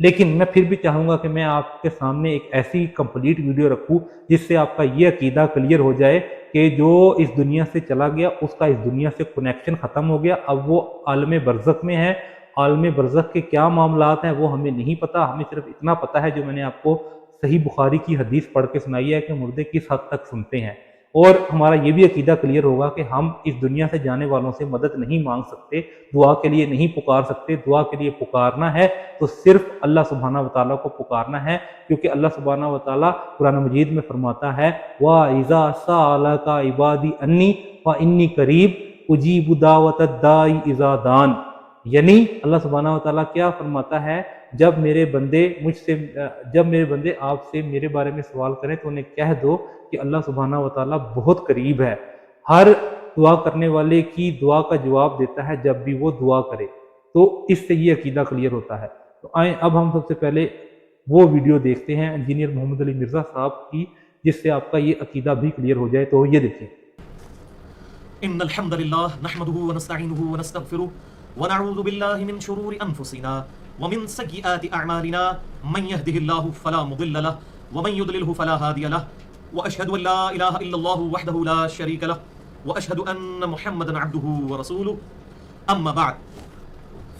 لیکن میں پھر بھی چاہوں گا کہ میں آپ کے سامنے ایک ایسی کمپلیٹ ویڈیو رکھوں جس سے آپ کا یہ عقیدہ کلیئر ہو جائے کہ جو اس دنیا سے چلا گیا اس کا اس دنیا سے کنیکشن ختم ہو گیا، اب وہ عالم برزخ میں ہے۔ عالم برزخ کے کیا معاملات ہیں وہ ہمیں نہیں پتہ، ہمیں صرف اتنا پتہ ہے جو میں نے آپ کو صحیح بخاری کی حدیث پڑھ کے سنائی ہے کہ مردے کس حد تک سنتے ہیں، اور ہمارا یہ بھی عقیدہ کلیئر ہوگا کہ ہم اس دنیا سے جانے والوں سے مدد نہیں مانگ سکتے، دعا کے لیے نہیں پکار سکتے۔ دعا کے لیے پکارنا ہے تو صرف اللہ سبحانہ وتعالیٰ کو پکارنا ہے، کیونکہ اللہ سبحانہ وتعالیٰ قرآن مجید میں فرماتا ہے وَإِذَا سَأَلَكَ عِبَادِي عَنِّي فَإِنِّي قَرِيبٌ أُجِيبُ دَعْوَةَ الدَّاعِ إِذَا دَعَانِ، یعنی اللہ سبحانہ وتعالیٰ کیا فرماتا ہے، جب میرے بندے آپ سے میرے بارے میں سوال کریں تو انہیں کہہ دو کہ اللہ سبحانہ وتعالیٰ بہت قریب ہے، ہر دعا کرنے والے کی دعا کا جواب دیتا ہے جب بھی وہ دعا کرے۔ تو اس سے یہ عقیدہ کلیئر ہوتا ہے۔ تو آئیں اب ہم سب سے پہلے وہ ویڈیو دیکھتے ہیں انجینئر محمد علی مرزا صاحب کی، جس سے آپ کا یہ عقیدہ بھی کلیئر ہو جائے۔ تو یہ دیکھیں۔ ان الحمد لله نحمده ونستعينه ونستغفره ونعوذ بالله من شرور انفسنا ومن سيئات اعمالنا من يهده الله فلا مضل له ومن يضلله فلا هادي له واشهد ان لا اله الا الله وحده لا شريك له واشهد ان محمدا عبده ورسوله اما بعد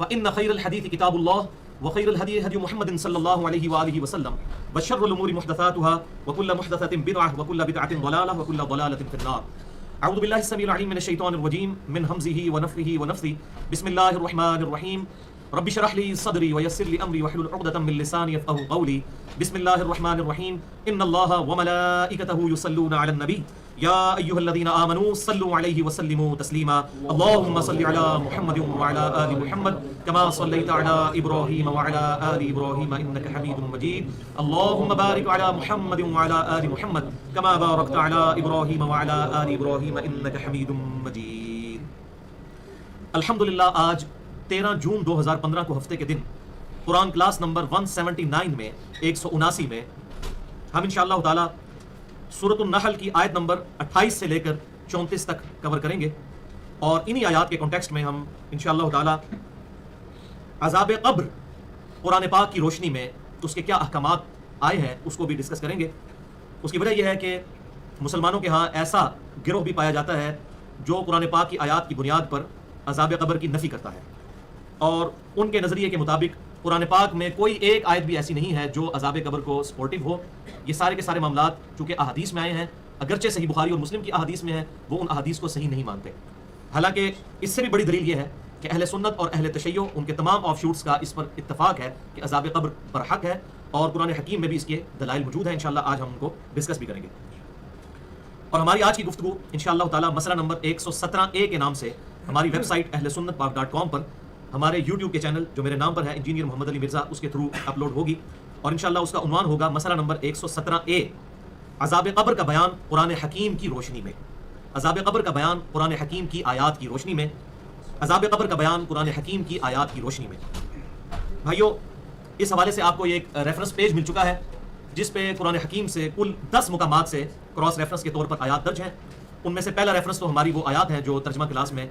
فان خير الحديث كتاب الله وخير الهدي هدي محمد صلى الله عليه واله وسلم وشر الامور محدثاتها وكل محدثة بدعة وكل بدعة ضلالة وكل ضلالة في النار۔ اعوذ باللہ السمیع العلیم من الشیطان الرجیم من ہمزہ ونفخہ ونفثہ بسم اللہ الرحمن الرحیم رب اشرح لی صدری ویسر لی امری واحلل عقدۃ من لسانی یفقهوا قولی بسم اللہ الرحمن الرحیم ان اللہ وملائکتہ یصلون علی النبی یا ایھا الذین آمنوا صلوا علیہ وسلموا تسلیما اللهم صل علی محمد وعلی آل محمد كما صلیت علی ابراہیم وعلی آل ابراہیم انک حمید مجید اللهم بارک علی محمد وعلی آل محمد كما بارکت علی ابراہیم وعلی آل ابراہیم انک حمید مجید۔ الحمدللہ آج 13 جون 2015 کو ہفتے کے دن قرآن کلاس نمبر 179 میں 179 میں ہم انشاءاللہ تعالی سورۃ النحل کی آیت نمبر 28 سے لے کر 34 تک کور کریں گے، اور انہی آیات کے کانٹیکسٹ میں ہم انشاءاللہ تعالی عذاب قبر قرآن پاک کی روشنی میں اس کے کیا احکامات آئے ہیں اس کو بھی ڈسکس کریں گے۔ اس کی وجہ یہ ہے کہ مسلمانوں کے ہاں ایسا گروہ بھی پایا جاتا ہے جو قرآن پاک کی آیات کی بنیاد پر عذاب قبر کی نفی کرتا ہے، اور ان کے نظریے کے مطابق قرآن پاک میں کوئی ایک آیت بھی ایسی نہیں ہے جو عذاب قبر کو سپورٹیو ہو۔ یہ سارے کے سارے معاملات چونکہ احادیث میں آئے ہیں، اگرچہ صحیح بخاری اور مسلم کی احادیث میں ہیں، وہ ان احادیث کو صحیح نہیں مانتے۔ حالانکہ اس سے بھی بڑی دلیل یہ ہے کہ اہل سنت اور اہل تشیع ان کے تمام آف شوٹس کا اس پر اتفاق ہے کہ عذاب قبر برحق ہے، اور قرآن حکیم میں بھی اس کے دلائل موجود ہیں۔ انشاءاللہ آج ہم ان کو ڈسکس بھی کریں گے، اور ہماری آج کی گفتگو انشاءاللہ تعالی مسئلہ نمبر 117A کے نام سے ہماری ویب سائٹ اہل سنت پاک.com پر ہمارے یوٹیوب کے چینل جو میرے نام پر ہے انجینئر محمد علی مرزا اس کے تھرو اپلوڈ ہوگی، اور انشاءاللہ اس کا عنوان ہوگا مسئلہ نمبر 117A، عذاب قبر کا بیان قرآن حکیم کی روشنی میں۔ عذاب قبر کا بیان قرآن حکیم کی آیات کی روشنی میں۔ عذاب قبر کا بیان قرآن حکیم کی آیات کی روشنی میں۔ بھائیو، اس حوالے سے آپ کو ایک ریفرنس پیج مل چکا ہے جس پہ قرآن حکیم سے کل 10 مقامات سے کراس ریفرنس کے طور پر آیات درج ہیں۔ ان میں سے پہلا ریفرنس تو ہماری وہ آیات ہیں جو ترجمہ کلاس میں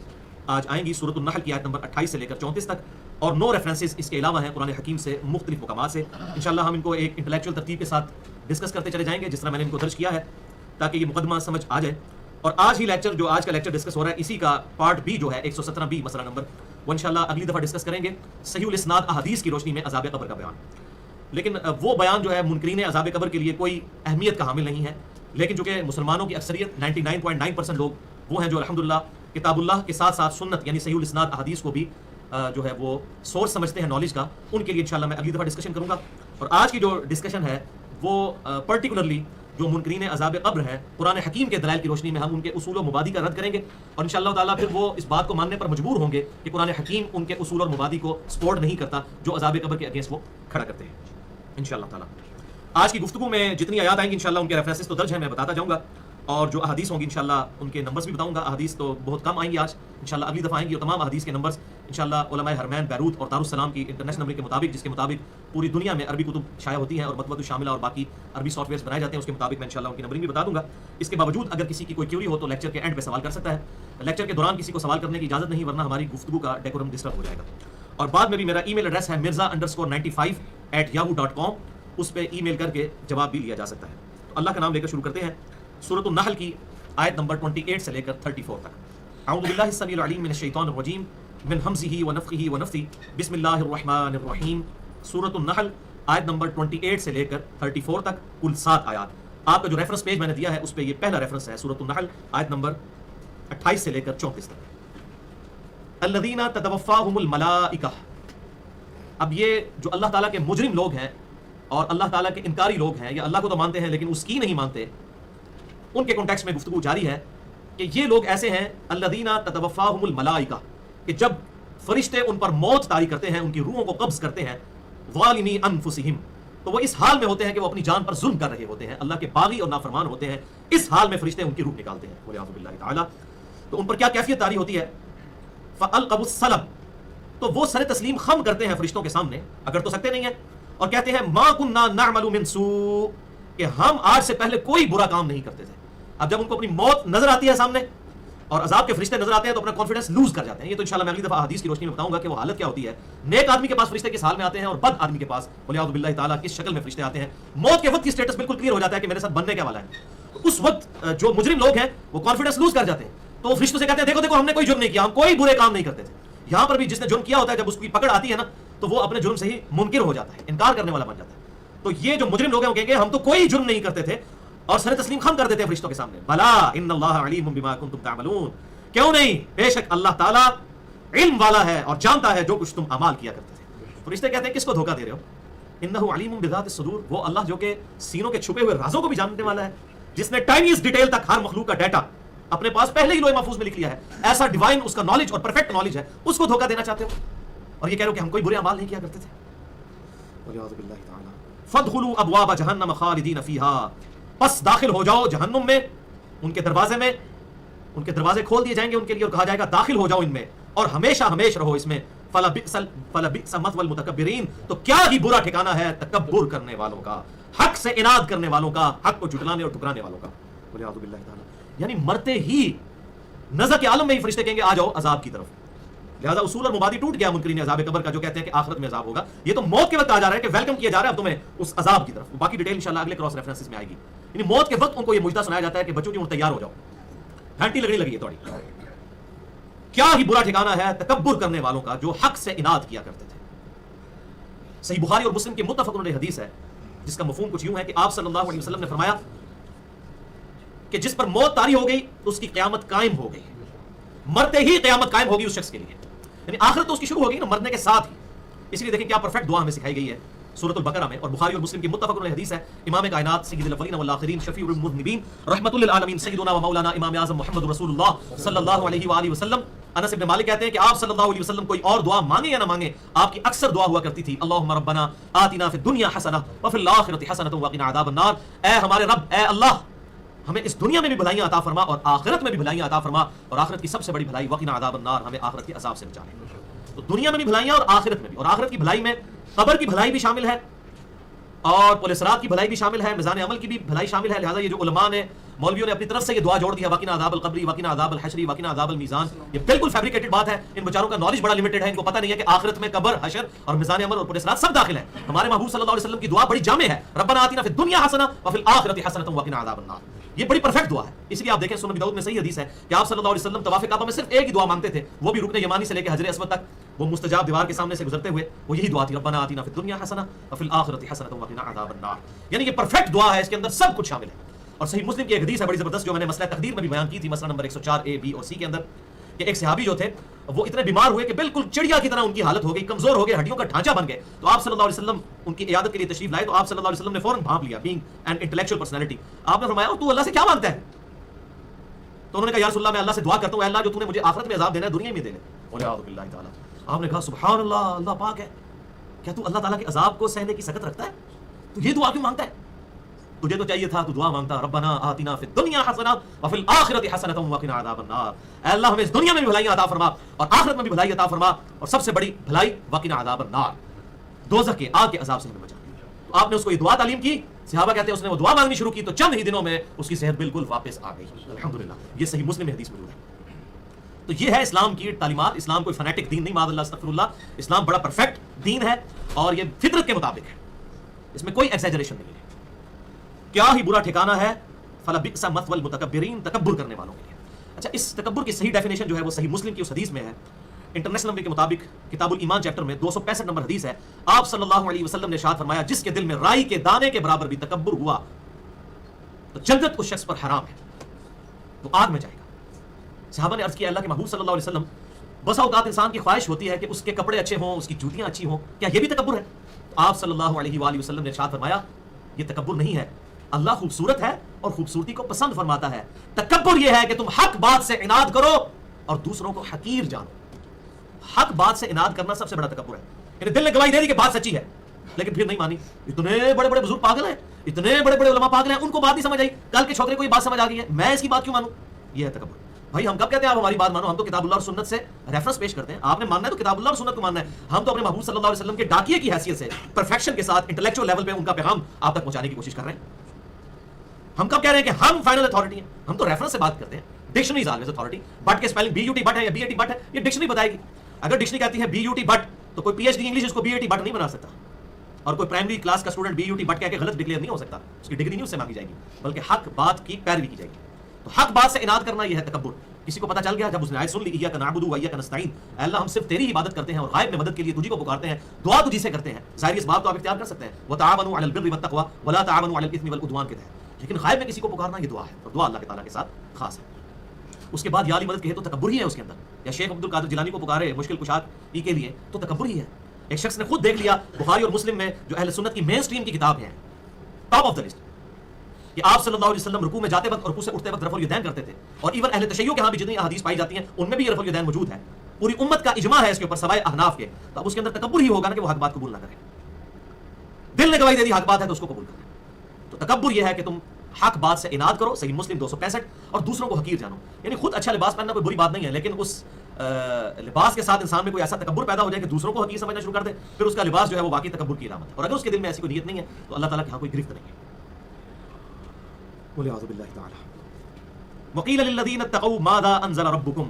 آج آئیں گی، سورۃ النحل کی آیت نمبر 28 سے لے کر 34 تک، اور 9 ریفرنسز اس کے علاوہ ہیں قرآن حکیم سے مختلف مقامات سے۔ انشاءاللہ ہم ان کو ایک انٹلیکچوئل ترتیب کے ساتھ ڈسکس کرتے چلے جائیں گے جس طرح میں نے ان کو درج کیا ہے، تاکہ یہ مقدمہ سمجھ آ جائے۔ اور آج ہی لیکچر جو آج کا لیکچر ڈسکس ہو رہا ہے اسی کا پارٹ بی جو ہے 117B مسئلہ نمبر، وہ انشاءاللہ اگلی دفعہ ڈسکس کریں گے، صحیح الاسناد احادیث کی روشنی میں عذاب قبر کا بیان۔ لیکن وہ بیان جو ہے منکرین عذاب قبر کے لیے کوئی اہمیت کا حامل نہیں ہے، لیکن چونکہ مسلمانوں کی اکثریت 99.9% لوگ وہ ہیں جو الحمدللہ کتاب اللہ کے ساتھ ساتھ سنت یعنی صحیح الاسناد احادیث کو بھی جو ہے وہ سورس سمجھتے ہیں نالج کا، ان کے لیے انشاءاللہ میں اگلی دفعہ ڈسکشن کروں گا۔ اور آج کی جو ڈسکشن ہے وہ پرٹیکولرلی جو منکرین عذاب قبر ہے قرآن حکیم کے دلائل کی روشنی میں ہم ان کے اصول و مبادی کا رد کریں گے، اور انشاءاللہ تعالیٰ پھر وہ اس بات کو ماننے پر مجبور ہوں گے کہ قرآن حکیم ان کے اصول اور مبادی کو سپورٹ نہیں کرتا جو عذاب قبر کے اگینسٹ وہ کھڑا کرتے ہیں انشاءاللہ تعالیٰ۔ آج کی گفتگو میں جتنی آیات آئیں گی انشاءاللہ ان کے ریفرنسز تو درج ہیں، میں بتاتا جاؤں گا، اور جو احادیث ہوں گی انشاءاللہ ان کے نمبرز بھی بتاؤں گا۔ احادیث تو بہت کم آئیں گی آج، انشاءاللہ اگلی دفعہ آئیں گی، اور تمام احادیث کے نمبرز انشاءاللہ علماء حرمین بیروت اور دارالسلام کی انٹرنیشنل نمبر کے مطابق، جس کے مطابق پوری دنیا میں عربی کتب شائع ہوتی ہیں اور مطبوعۃ شاملہ اور باقی عربی سافٹ ویئرز بنائے جاتے ہیں، اس کے مطابق میں انشاءاللہ ان کی نمبرنگ بھی بتا دوں گا۔ اس کے باوجود اگر کسی کی کوئی کیوری ہو تو لیکچر کے اینڈ پہ سوال کر سکتا ہے، لیکچر کے دوران کسی کو سوال کرنے کی اجازت نہیں، ورنہ ہماری گفتگو کا ڈیکورم ڈسٹرب ہو جائے گا۔ اور بعد میں بھی میرا ای میل ایڈریس ہے mirza_95 yahoo.com، اس پہ ای میل کر کے جواب بھی لیا جا سکتا ہے۔ تو اللہ کا نام لے کر شروع کرتے ہیں سورۃ النحل کی آیت نمبر 28 سے لے کر 34 تک۔ اعوذ باللہ السمیع العلیم من الشیطان الرجیم من ہمزہ ونفخہ ونفثہ، بسم اللہ الرحمن الرحیم۔ سورۃ النحل آیت نمبر 28 سے لے کر 34 تک، کل 7 آیات۔ آپ کا جو ریفرنس پیج میں نے دیا ہے اس پہ یہ پہلا ریفرنس ہے، سورۃ النحل آیت نمبر 28 سے لے کر 34 تک۔ الذین تتوفاہم الملائکہ، اب یہ جو اللہ تعالیٰ کے مجرم لوگ ہیں اور اللہ تعالیٰ کے انکاری لوگ ہیں، یا اللہ کو تو مانتے ہیں لیکن اس کی نہیں مانتے، ان کے کانٹیکسٹ میں گفتگو جاری ہے کہ یہ لوگ ایسے ہیں الذین تتوفاہم الملائکہ، کہ جب فرشتے ان پر موت طاری کرتے ہیں، ان کی روحوں کو قبض کرتے ہیں، ظالمی انفسہم، تو وہ اس حال میں ہوتے ہیں کہ وہ اپنی جان پر ظلم کر رہے ہوتے ہیں، اللہ کے باغی اور نافرمان ہوتے ہیں، اس حال میں فرشتے ان کی روح نکالتے ہیں والعیاذ باللہ تعالی۔ تو ان پر کیا کیفیت طاری ہوتی ہے؟ فَأَلْقَوُا السَّلَمَ، تو وہ سر تسلیم خم کرتے ہیں فرشتوں کے سامنے، اگر تو سکتے نہیں ہیں، اور کہتے ہیں مَا كُنَّا نَعْمَلُ مِن سُوءٍ، کہ ہم آج سے پہلے کوئی برا کام نہیں کرتے تھے۔ اب جب ان کو اپنی موت نظر آتی ہے سامنے اور عذاب کے فرشتے نظر آتے ہیں تو اپنا کانفیڈنس لوز کر جاتے ہیں۔ یہ تو انشاءاللہ میں اگلی دفعہ حدیث کی روشنی میں بتاؤں گا کہ وہ حالت کیا ہوتی ہے۔ نیک آدمی کے پاس فرشتے کس حال میں آتے ہیں اور بد آدمی کے پاس والعیاذ باللہ تعالیٰ کس شکل میں فرشتے آتے ہیں۔ موت کے وقت کی سٹیٹس بالکل کلیئر ہو جاتا ہے کہ میرے ساتھ بننے کیا والا ہے۔ تو اس وقت جو مجرم لوگ ہیں وہ کانفیڈنس لوز کر جاتے ہیں، تو وہ فرشتوں سے کہتے ہیں دیکھو دیکھو ہم نے کوئی جرم نہیں کیا، ہم کوئی برے کام نہیں کرتے تھے۔ یہاں پر بھی جس نے جرم کیا ہوتا ہے جب اس کی پکڑ آتی ہے نا تو وہ اپنے جرم سے ہی منکر ہو جاتا ہے، انکار کرنے والا بن جاتا ہے۔ تو یہ جو مجرم لوگ ہیں وہ کہیں گے ہم تو کوئی جرم نہیں کرتے تھے، اور سر تسلیم خم کر دیتے ہیں فرشتوں کے سامنے۔ بلا ان اللہ علیم بما کنتم تعملون، کیوں نہیں، بے شک اللہ تعالیٰ علم والا ہے اور جانتا ہے جو کچھ تم اعمال کیا کرتے تھے۔ فرشتے کہتے ہیں کس کو دھوکہ دے رہے ہو؟ انہ علیم بذات الصدور، وہ اللہ جو کہ سینوں کے چھپے ہوئے رازوں کو بھی جاننے والا ہے، جس نے ٹائنیسٹ ڈیٹیل تک ہر مخلوق کا ڈیٹا اپنے پاس پہلے ہی لوح محفوظ میں لکھ لیا ہے۔ ایسا ڈیوائن اس کا نالج اور پرفیکٹ نالج ہے، اس کو دھوکہ دینا چاہتے ہو اور یہ کہہ رہے ہو کہ ہم کوئی برے اعمال نہیں کیا کرتے تھے۔ والعیاذ باللہ تعالی۔ فادخلوا ابواب جہنم خالدین فیہا، پس داخل ہو جاؤ جہنم میں، ان کے دروازے میں، ان کے دروازے کھول دیے جائیں گے ان کے لیے اور کہا جائے گا داخل ہو جاؤ ان میں اور ہمیشہ ہمیشہ رہو اس میں۔ فلبئس مثوى المتکبرین، تو کیا ہی برا ٹھکانہ ہے تکبر کرنے والوں کا، حق سے اناد کرنے والوں کا، حق کو جھٹلانے اور ٹکرانے والوں کا۔ والعیاذ باللہ تعالی۔ یعنی مرتے ہی نزع کے عالم میں ہی فرشتے کہیں گے آ جاؤ عذاب کی طرف۔ لہذا اصول اور مبادی ٹوٹ گیا منکرین عذاب قبر کا، جو کہتے ہیں کہ آخرت میں عذاب ہوگا۔ یہ تو موت کے وقت آ جا رہا ہے کہ ویلکم کیا جا رہا ہے اب تمہیں اس عذاب کی طرف۔ باقی ڈیٹیل انشاءاللہ اگلے کراس ریفرنسز میں آئے گی۔ یعنی موت کے وقت ان کو یہ مجدہ سنایا جاتا ہے کہ بچوں جی تیار ہو جاؤ، گھنٹی لگنے لگی ہے تھوڑی۔ کیا ہی برا ٹھکانہ ہے تکبر کرنے والوں کا جو حق سے اناد کیا کرتے تھے۔ صحیح بخاری اور مسلم کی متفق علیہ حدیث ہے جس کا مفہوم کچھ یوں ہے کہ آپ صلی اللہ علیہ وسلم نے فرمایا کہ جس پر موت طاری ہو گئی اس کی قیامت قائم ہو گئی، مرتے ہی قیامت قائم ہوگی اس شخص کے لیے۔ یعنی آخرت تو اس کی شروع ہوگی نا مرنے کے ساتھ ہی۔ اس لیے دیکھیں کیا پرفیکٹ دعا ہمیں سکھائی گئی ہے سورۃ البقرہ میں، اور بخاری اور مسلم کی متفق علیہ حدیث ہے۔ امام کائنات سید الاولین والآخرین شفیع المذنبین رحمۃ للعالمین سیدنا و مولانا امام اعظم محمد رسول اللہ صلی اللہ علیہ وآلہ وسلم، انس بن مالک کہتے ہیں کہ آپ صلی اللہ علیہ وسلم کوئی اور دعا مانگے یا نہ مانگے، آپ کی اکثر دعا ہوا کرتی تھی اللہم ربنا آتنا فی الدنیا حسنہ وفی الآخرۃ حسنۃ وقنا عذاب النار، اے ہمارے رب، اے اللہ ہمیں اس دنیا میں بھی بھلائیاں عطا فرما اور آخرت میں بھی بھلائیاں عطا فرما، اور آخرت کی سب سے بڑی بھلائی وقنا عذاب النار، ہمیں آخرت کے عذاب سے بچا لے۔ تو دنیا میں بھی بھلائیاں اور آخرت میں بھی، اور آخرت کی بھلائی میں قبر کی بھلائی بھی شامل ہے اور پل صراط کی بھلائی بھی شامل ہے، میزان عمل کی بھی بھلائی شامل ہے۔ لہٰذا یہ جو علماء نے مولویوں نے اپنی طرف سے یہ دعا جوڑ دی ہے وقنا عذاب القبر وقنا عذاب الحشر وقنا عذاب المیزان، یہ بالکل فیبریکیٹڈ بات ہے۔ ان بیچاروں کا نالج بڑا لمیٹڈ ہے، ان کو پتہ نہیں ہے کہ آخرت میں قبر، حشر اور میزان عمل اور پل صراط سب داخل ہے۔ ہمارے محبوب صلی اللہ علیہ وسلم کی دعا بڑی جامع ہے، ربنا آتنا فی الدنیا حسنہ وفی الآخرۃ حسنۃ وقنا عذاب النار، یہ بڑی پرفیکٹ دعا ہے۔ اس لیے آپ دیکھیں سنن ابی داؤد میں صحیح حدیث ہے کہ آپ صلی اللہ علیہ وسلم طواف کعبہ میں صرف ایک ہی دعا مانگتے تھے، وہ بھی رکن یمانی سے لے کے حجر اسود تک، وہ مستجاب دیوار کے سامنے سے گزرتے ہوئے وہ یہی دعا تھی ربنا آتنا فی الدنیا حسنہ وفی الآخرۃ حسنۃ وقنا عذاب النار۔ یعنی یہ پرفیکٹ دعا ہے، اس کے اندر سب کچھ شامل ہے۔ اور صحیح مسلم کی ایک حدیث ہے بڑی زبردست جو میں نے مسئلہ تقدیر میں بھی بیان کی تھی، مسئلہ نمبر 104 A B اور C کے اندر، کہ ایک صحابی جو تھے وہ اتنے بیمار ہوئے کہ بالکل چڑیا کی طرح ان کی حالت ہو گئی، کمزور ہو گئے، ہڈیوں کا ڈھانچہ بن گئے۔ تو آپ صلی اللہ علیہ وسلم ان کی عیادت کے لیے تشریف لائے، تو آپ صلی اللہ علیہ وسلم نے فوراً بھانپ لیا، بینگ این انٹلیکچوئل پرسنالٹی، آپ نے فرمایا تو اللہ سے کیا مانگتا ہے؟ تو انہوں نے کہا یا رسول اللہ میں اللہ سے دعا کرتا ہوں اے اللہ جو تو نے مجھے آخرت میں عذاب دینا ہے دنیا میں دے لے۔ والعیاذ باللہ تعالی۔ آپ نے کہا سبحان اللہ، اللہ پاک ہے، کیا تو اللہ تعالیٰ کے عذاب کو سہنے کی سکت رکھتا ہے؟ تو یہ دعا کیوں مانگتا ہے؟ تجھے تو چاہیے تھا تو دعا مانگتا ربنا آتنا فی الدنیا حسنہ وفی الآخرۃ حسنۃ وقنا عذاب النار، اے اللہ ہمیں اس دنیا میں بھی بھلائیاں عطا فرما اور آخرت میں بھی بھلائی عطا فرما، اور سب سے بڑی بھلائی وقنا عذاب النار، دوزخ کے آگ کے عذاب سے ہمیں بچا۔ تو آپ نے اس کو یہ دعا تعلیم کی، صحابہ کہتے ہیں اس نے وہ دعا مانگنی شروع کی تو چند ہی دنوں میں اس کی صحت بالکل واپس آ گئی، الحمدللہ۔ یہ صحیح مسلم میں حدیث موجود ہے۔ تو یہ ہے اسلام کی تعلیمات۔ اسلام کوئی فنیٹک دین نہیں، معاذ اللہ استغفر اللہ، اسلام بڑا پرفیکٹ دین ہے اور یہ فطرت کے مطابق ہے۔ اس میں کوئی ایگزیجریشن نہیں ہے. کیا ہی برا ٹھکانہ ہے فلبئس مثوى المتکبرین، تکبر کرنے والوں کے لیے. اچھا، اس تکبر کی صحیح ڈیفینیشن جو ہے وہ صحیح مسلم کی اس حدیث میں ہے. انٹرنیشنل نمبر کے مطابق کتاب الایمان چیپٹر میں 265 نمبر حدیث ہے. آپ صلی اللہ علیہ وسلم نے ارشاد فرمایا جس کے دل میں رائی کے دانے کے برابر بھی تکبر ہوا تو جنت اس شخص پر حرام ہے، تو آگ میں جائے گا. صحابہ نے عرض کیا اللہ کے محبوب صلی اللہ علیہ وسلم، بسا اوقات انسان کی خواہش ہوتی ہے کہ اس کے کپڑے اچھے ہوں، اس کی جوتیاں اچھی ہوں، کیا یہ بھی تکبر ہے؟ آپ صلی اللہ علیہ وآلہ وسلم نے ارشاد فرمایا یہ تکبر نہیں ہے. اللہ خوبصورت ہے اور خوبصورتی کو پسند فرماتا ہے. تکبر یہ ہے کہ تم حق بات سے عناد کرو اور دوسروں کو حقیر جانو. حق بات سے عناد کرنا سب سے بڑا تکبر ہے. یعنی دل نے گواہی دے دی کہ بات سچی ہے لیکن پھر نہیں مانی. اتنے بڑے بڑے بزرگ پاگل ہیں، اتنے بڑے بڑے علماء پاگل ہیں، ان کو بات نہیں سمجھ آئی، کل کے چھوکرے کو یہ بات سمجھ آ گئی ہے، میں اس کی بات کیوں مانوں؟ یہ ہے تکبر. بھائی ہم کب کہتے ہیں آپ ہماری بات مانو؟ ہم تو کتاب اللہ اور سنت سے ریفرنس پیش کرتے ہیں. آپ نے ماننا ہے تو کتاب اللہ اور سنت کو ماننا ہے. ہم تو اپنے محبوب صلی اللہ علیہ وسلم کے ڈاکیے کی حیثیت سے پرفیکشن کے ساتھ انٹلیکچوئل لیول پہ ان کا پیغام آپ تک پہنچانے کی کوشش کر رہے ہیں. ہم کب کہہ رہے ہیں کہ ہم فائنل اتھارٹی ہیں؟ ہم تو ریفرنس سے بات کرتے ہیں. Dictionary is always authority. But کے اسپیلنگ BUT بٹ ہے یا BAT بٹ ہے یہ ڈکشنری بتائے گی. اگر ڈکشنری کہتی ہے BUT بٹ تو کوئی PhD انگلش اس کو BAT بٹ نہیں بنا سکتا، اور کوئی پرائمری کلاس کا اسٹوڈنٹ BUT بٹ کہہ کے غلط ڈکلیئر نہیں ہو سکتا. اس کی ڈگری نہیں اس سے مانگی جائے گی بلکہ حق بات کی پیروی کی جائے گی. تو حق بات سے عناد کرنا یہ ہے تکبر. کسی کو پتہ چل گیا جب اس نے آیت سن لی ایاک نعبد و ایاک نستعین، اے اللہ ہم صرف تیری عبادت کرتے ہیں اور غائب میں مدد کے لیے تجھی کو پکارتے ہیں، دعا تجھی سے کرتے ہیں. ظاہری اسباب تو آپ اختیار کر سکتے ہیں، وتعاونوا علی البر والتقوی ولا تعاونوا علی الاثم والعدوان کے تحت، لیکن غائب میں کسی کو پکارنا یہ دعا ہے اور دعا اللہ کے تعالیٰ کے ساتھ خاص ہے. اس کے بعد یا علی مدد کہے تو تکبر ہی ہے اس کے اندر. یا شیخ عبد القادر جیلانی کو پکارے مشکل کشاد کے لیے تو تکبر ہی ہے. ایک شخص نے خود دیکھ لیا بخاری اور مسلم میں جو اہل سنت کی مین سٹریم کی کتاب ہیں، ٹاپ آف دا لسٹ، کہ آپ صلی اللہ علیہ وسلم رکوع میں جاتے وقت اور رکوع سے اٹھتے وقت رفع الیدین کرتے تھے. اور ایون اہل تشیع کے ہاں بھی جتنی احادیث پائی جاتی ہیں ان میں بھی یہ رفع الیدین موجود ہے. پوری امت کا اجماع ہے اس کے اوپر سوائے احناف کے. تو اب اس کے اندر تکبر ہی ہوگا نا کہ وہ حق بات قبول نہ کرے. دل نے گواہی دے دی حق بات ہے تو اس کو قبول کریں. تو تکبر یہ ہے کہ تم حق بات سے عناد کرو، صحیح مسلم 265، اور دوسروں کو حقیر جانو. یعنی خود اچھا لباس پہننا کوئی بری بات نہیں ہے، لیکن اس لباس کے ساتھ انسان میں کوئی ایسا تکبر پیدا ہو جائے کہ دوسروں کو حقیر سمجھنا شروع کر دے، پھر اس کا لباس جو ہے وہ واقعی تکبر کی علامت ہے. اور اگر اس کے دل میں ایسی کوئی نیت نہیں ہے تو اللہ تعالیٰ کے ہاں کوئی گرفت نہیں ہے. والعیاذ باللہ تعالی. وقیل للذین اتقوا ماذا انزل ربکم،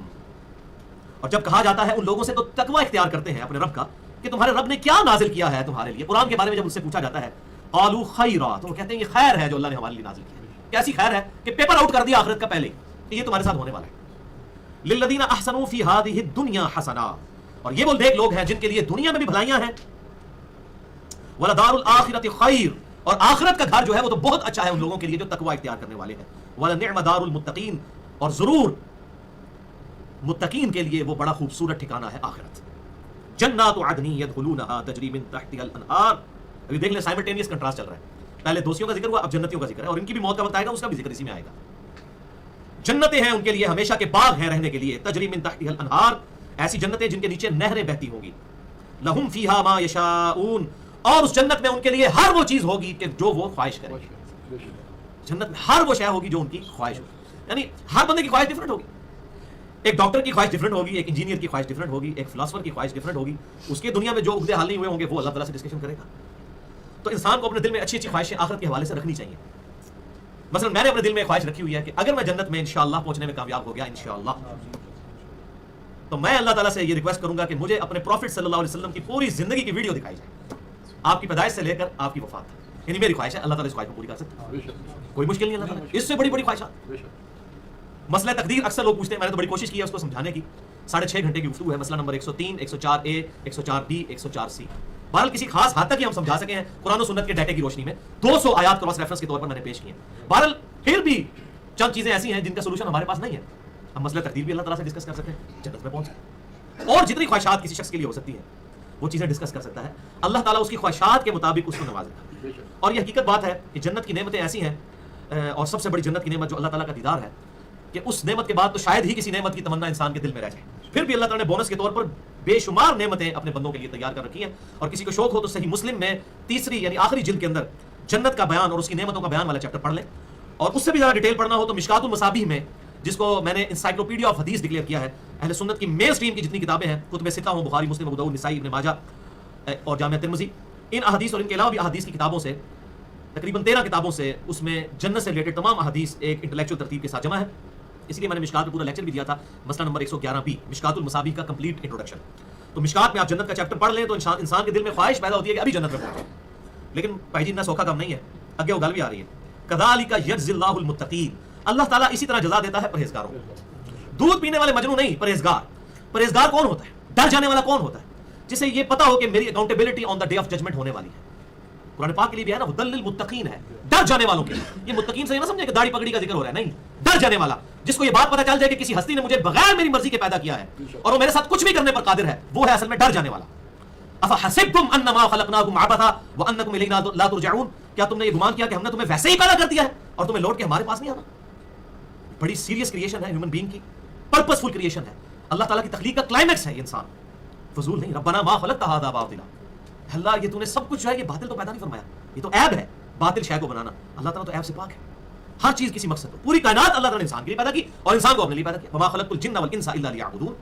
اور جب کہا جاتا ہے ان لوگوں سے تو تقوی اختیار کرتے ہیں اپنے رب کا کہ تمہارے رب نے کیا نازل کیا ہے تمہارے لیے. قرآن کے بارے میں جب ان سے پوچھا جاتا ہے قالوا خیرا، تو وہ کہتے ہیں یہ خیر ہے جو اللہ نے ہمارے لیے نازل کیا ہے. کیسی خیر ہے کہ پیپر آؤٹ کر دیا آخرت کا پہلے کہ یہ تمہارے ساتھ ہونے والا ہے. للذین احسنوا فی هذه الدنیا حسنا، اور یہ وہ نیک لوگ ہیں جن کے لیے دنیا میں بھی بھلائیاں ہیں. ولدار الآخرۃ خیر، اور آخرت کا گھر جو ہے وہ تو بہت اچھا ہے ان لوگوں کے لیے جو تقوی اختیار کرنے والے ہیں. ولنعم دار المتقین، اور ضرور متقین کے لیے وہ بڑا خوبصورت ٹھکانہ ہے آخرت. جنات عدن يدخلونها تجری من تحتها الانہار. ابھی دیکھ لیں سائملٹینیس کنٹراسٹ چل رہا ہے. پہلے دوستیوں کا ذکر ہوا، اب جنتیوں کا ذکر ہے، اور ان کی بھی موت کا وقت آئے گا اس کا بھی ذکر اسی میں آئے گا. جنتیں ہیں ان کے لیے ہمیشہ کے باغ ہیں رہنے کے لیے. تجری من تحتها الانہار، ایسی جنتیں جن کے نیچے نہریں بہتی ہوں گی. لہم فیہا ما یشاؤون، اور اس جنت میں ان کے لیے ہر وہ چیز ہوگی کہ جو وہ خواہش کریں. جنت میں ہر وہ شے ہوگی جو ان کی خواہش ہوگی. یعنی ہر بندے کی خواہش ڈفرنٹ ہوگی. ایک ڈاکٹر کی خواہش ڈفرنٹ ہوگی، ایک انجینئر کی خواہش ڈفرنٹ ہوگی، ایک فلاسفر کی خواہش ڈفرنٹ ہوگی. اس کے دنیا میں جو عقدے حل نہیں ہوئے ہوں گے وہ اللہ تعالیٰ سے ڈسکشن کرے گا. تو انسان کو اپنے دل میں اچھی اچھی خواہشیں آخرت کے حوالے سے رکھنی چاہیے. مثلا میں نے اپنے دل میں خواہش رکھی ہوئی ہے کہ اگر میں جنت میں انشاءاللہ پہنچنے میں کامیاب ہو گیا انشاءاللہ، تو میں اللہ تعالیٰ سے یہ ریکویسٹ کروں گا کہ مجھے اپنے پروفٹ صلی اللہ علیہ وسلم کی پوری زندگی کی ویڈیو دکھائی جائے، آپ کی پیدائش سے لے کر آپ کی وفات تک. یعنی میری خواہش ہے، اللہ تعالیٰ اس خواہش کو پوری کر سکتا ہے. کوئی مشکل نہیں اللہ تعالیٰ، اس سے بڑی بڑی خواہشات. مسئلہ تقدیر اکثر لوگ پوچھتے ہیں، میں نے تو بڑی کوشش کی ہے اس کو سمجھانے کی. 6.5 گھنٹے کی گفتگو ہے. مسئلہ نمبر 103، 104A، 104B، 104C. بہرحال کسی خاص حد تک ہی ہم سمجھا سکے ہیں قرآن و سنت کے ڈیٹے کی روشنی میں. 200 آیات کراس ریفرنس کے طور پر میں نے پیش کی ہیں. بہرحال پھر بھی چند چیزیں ایسی ہیں جن کا سولوشن ہمارے پاس نہیں ہے. ہم مسئلہ تقدیر بھی اللہ تعالیٰ سے ڈسکس کر سکتے ہیں، جنت میں پہنچ سکتے، اور جتنی خواہشات کسی شخص کے لیے ہو سکتی ہیں وہ چیزیں ڈسکس کر سکتا ہے. اللہ تعالیٰ اس کی خواہشات کے مطابق اس کو نوازے گا. اور یہ حقیقت بات ہے کہ جنت کی نعمتیں ایسی ہیں، اور سب سے بڑی جنت کی نعمت جو اللہ تعالیٰ کا دیدار ہے، کہ اس نعمت کے بعد تو شاید ہی کسی نعمت کی تمنا انسان کے دل میں رہ جائے. پھر بھی اللہ تعالیٰ نے بونس کے طور پر بے شمار نعمتیں اپنے بندوں کے لیے تیار کر رکھی ہیں. اور کسی کو شوق ہو تو صحیح مسلم میں تیسری یعنی آخری جلد کے اندر جنت کا بیان اور اس کی نعمتوں کا بیان والا چیپٹر پڑھ لیں. اور اس سے بھی زیادہ ڈیٹیل پڑھنا ہو تو مشکات المصابیح میں، جس کو میں نے انسائکلوپیڈیا آف حدیث ڈکلیئر کیا ہے، اہل سنت کی مین سٹریم کی جتنی کتابیں ہیں، کتب ستہ ہوں، بخاری، مسلم، ابو داؤد، نسائی، ابن ماجہ اور جامع ترمذی، ان احادیث اور ان کے علاوہ بھی احادیث کی کتابوں سے تقریباً 13 کتابوں سے اس میں جنت سے ریلیٹڈ تمام احادیث ایک انٹلیکچوئل ترتیب کے ساتھ جمع ہے. اس لیے میں نے مشکات میں پورا لیکچر بھی دیا تھا. مسئلہ نمبر 111B، مشکات المصابیح کا کمپلیٹ انٹروڈکشن. تو مشکات میں آپ جنت کا چیپٹر پڑھ لیں تو انسان کے دل میں خواہش پیدا ہوتی ہے کہ ابھی جنت میں پہنچے. لیکن بھائی جی اتنا سوکھا کام نہیں ہے، اگے وہ گل بھی آ رہی ہے. کذالک یجزی اللہ المتقین، اللہ تعالیٰ اسی طرح جزا دیتا ہے پرہیزگاروں کو. دودھ پینے والے مجنون نہیں، پرہیزگار کون ہوتا ہے؟ ڈر جانے والا کون ہوتا ہے؟ جسے یہ پتا ہو کہ میری accountability on the day of judgment ہونے والی ہے. قرآن پاک کے لیے بھی ہے نا ہدی للمتقین ہے، ڈر جانے والوں کے لیے. یہ متقین سے یہ نہ سمجھے کہ داڑھی پگڑی کا ذکر ہو رہا ہے، نہیں، ڈر جانے والا جس کو یہ بات پتہ چل جائے کہ کسی ہستی نے مجھے بغیر میری مرضی کے پیدا کیا ہے اور وہ میرے ساتھ کچھ بھی کرنے پر قادر ہے، وہ ہے اصل میں ڈر جانے والا. افحسبتم انما خلقناکم عبثا وانکم الینا لا ترجعون، کیا تم نے یہ گمان کیا کہ ہم نے تمہیں ویسے ہی پیدا کر دیا ہے اور تمہیں لوٹ کے ہمارے پاس نہیں آنا؟ بڑی سیریس کریشن ہے ہیومن بینگ کی، پرپس فل کریشن ہے. اللہ تعالیٰ کی تخلیق کا کلائمیکس ہے یہ انسان، فضول نہیں. ربنا ما خلقت هذا باطلا، اللہ یہ تو نے سب کچھ جو ہے یہ باطل تو پیدا نہیں فرمایا، یہ تو عیب ہے باطل شے کو بنانا. اللہ تعالیٰ تو عیب سے پاک ہے، ہر چیز کسی مقصد کو. پوری کائنات اللہ تعالیٰ نے انسان کے لیے پیدا کی اور انسان کو اپنے لیے پیدا کیا. وما خلقت الجن والانس الا ليعبدون،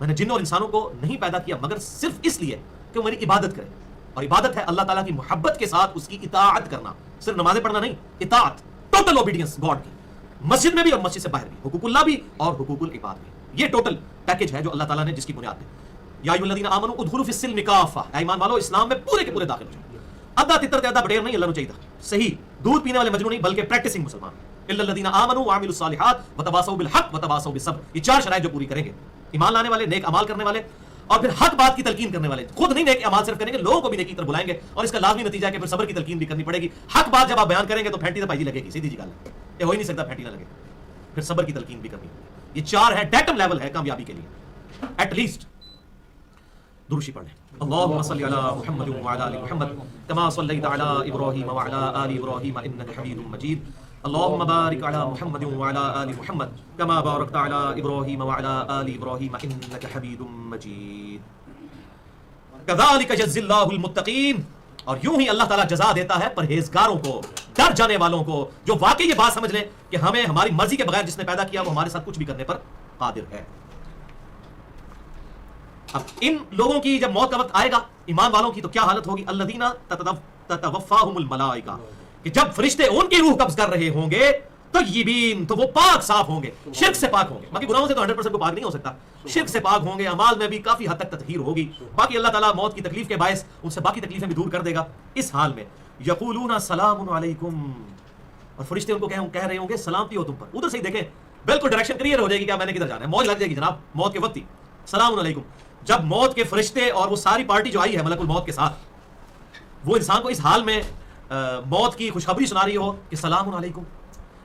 میں نے جن اور انسانوں کو نہیں پیدا کیا مگر صرف اس لیے کہ وہ میری عبادت کریں. اور عبادت ہے اللہ تعالیٰ کی محبت کے ساتھ اس کی اطاعت کرنا، صرف نمازیں پڑھنا نہیں، اطاعت، ٹوٹل اوبیڈینس گاڈ کی، مسجد میں بھی اور مسجد سے باہر بھی، حقوق اللہ بھی اور حقوق العباد بھی. یہ ٹوٹل پیکج ہے جو اللہ تعالیٰ نے جس کی بنیاد پہ یا ایھا الذین آمنوا ادخلوا فی السلم کافہ، اے ایمان والو اسلام میں پورے کے پورے داخل ہو جائیں. ادھا تتر تے ادھا بڈیر نہیں، اللہ نو چاہیے صحیح دودھ پینے والے مجنون نہیں بلکہ پریکٹسنگ مسلمان. الا الذین آمنوا وعملوا الصالحات وتواصوا بالحق وتواصوا بالصبر، یہ چار شرائط جو پوری کریں گے، ایمان لانے والے، نیک اعمال کرنے والے اور پھر حق بات کی تلقین کرنے والے. خود نہیں نیک اعمال صرف کریں گے، لوگوں کو بھی نیکی کی طرف بلائیں گے اور اس کا لازمی نتیجہ ہے کہ پھر صبر کی تلقین بھی کرنی پڑے گی. حق بات جب آپ بیان کریں گے تو پھینٹی تو پائی لگے گی، سیدھی جی گل ہے، یہ ہو ہی نہیں سکتا پھینٹی نہ لگے. پھر صبر کی تلقین بھی کرنی ہوگی. یہ چار ہے، ڈیٹم لیول ہے کامیابی کے لیے ایٹ لیسٹ. درشی پڑھ لیں. اللهم صل على محمد وعلى ال محمد كما صليت على ابراهيم وعلى ال ابراهيم انك حميد مجيد. اللهم بارك على محمد وعلى ال محمد كما باركت على ابراهيم وعلى ال ابراهيم انك حميد مجيد. كذلك يجزي الله المتقين، اور یوں ہی اللہ تعالیٰ جزا دیتا ہے پرہیزگاروں کو، ڈر جانے والوں کو، جو واقعی یہ بات سمجھ لیں کہ ہمیں ہماری مرضی کے بغیر جس نے پیدا کیا وہ ہمارے ساتھ کچھ بھی کرنے پر قادر ہے. اب ان لوگوں کی جب موت کا وقت آئے گا ایمان والوں کی تو کیا حالت ہوگی؟ الذین تتوفاہم الملائکہ، کہ جب فرشتے ان کی روح قبض کر رہے ہوں گے طیبین، تو وہ پاک صاف ہوں گے، شرک سے پاک ہوں گے. باقی گناہوں سے تو 100% کو پاک نہیں ہو سکتا، شرک سے پاک ہوں گے، اعمال میں بھی کافی حد تک تطہیر ہوگی. باقی اللہ تعالیٰ موت کی تکلیف کے باعث ان سے باقی تکلیفیں بھی دور کر دے گا. اس حال میں یقولون سلام علیکم، اور فرشتے ان کو کہہ رہے ہوں گے سلامتی ہو تم پر. ادھر سے ہی دیکھیں بالکل ڈائریکشن کلیئر ہو جائے گی کہ میں نے کدھر جانا ہے، موج لگ جائے گی جناب موت کے وقت ہی. سلام علیکم، جب موت کے فرشتے اور وہ ساری پارٹی جو آئی ہے ملک الموت کے ساتھ، وہ انسان کو اس حال میں موت کی خوشخبری سنا رہی ہو کہ سلام علیکم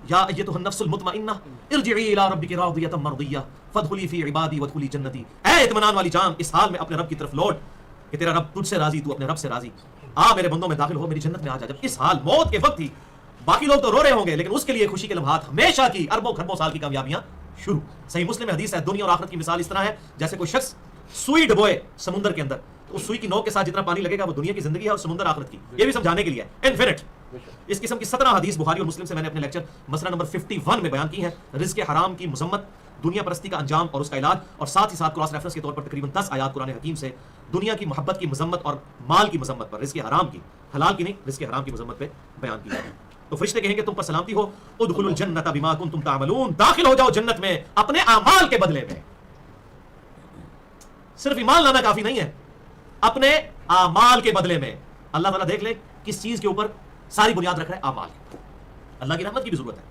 یا ایتھا النفس المطمئنہ ارجعی الی ربک راضیۃ مرضیہ فادخلی فی عبادی وادخلی جنتی. اے اطمینان والی جان، اس حال میں اپنے رب کی طرف لوٹ کہ تیرا رب تجھ سے راضی، تو اپنے رب سے راضی، آ میرے بندوں میں داخل ہو، میری جنت میں آ جا. جب اس حال موت کے وقت ہی باقی لوگ تو رو رہے ہوں گے لیکن اس کے لیے خوشی کے لمحات، ہمیشہ کی اربوں خربوں سال کی کامیابیاں شروع. صحیح مسلم میں حدیث ہے، دنیا اور آخرت کی مثال اس طرح ہے جیسے کوئی شخص سوئی ڈبوئے سمندر کے اندر، تو اس سوئی کی نوک کے ساتھ جتنا پانی لگے گا وہ دنیا کی زندگی ہے اور سمندر آخرت کی. یہ بھی سمجھانے کے لیے انفینٹ. اس قسم کی 17 حدیث بخاری اور مسلم سے میں نے اپنے لیکچر مسئلہ نمبر 51 میں بیان کی ہیں. رزق حرام کی مذمت، دنیا پرستی کا انجام اور اس کا علاج، اور ساتھ ہی ساتھ کراس ریفرنس کے طور پر تقریباً 10 آیات قرآن حکیم سے دنیا کی محبت کی مذمت اور مال کی مذمت پر، رزق حرام کی، حلال کی نہیں، رزق حرام کی مذمت پہ بیان کی ہے. تو فرشتے کہیں گے تم پر سلامتی ہو، ادخلوا الجنۃ بما کنتم تعملون، داخل ہو جاؤ جنت میں اپنے اعمال کے بدلے میں. صرف ایمان لانا کافی نہیں ہے، اپنے اعمال کے بدلے میں. اللہ تعالیٰ دیکھ لے کس چیز کے اوپر ساری بنیاد رکھ رہا ہے، اعمال. اللہ کی رحمت کی بھی ضرورت ہے.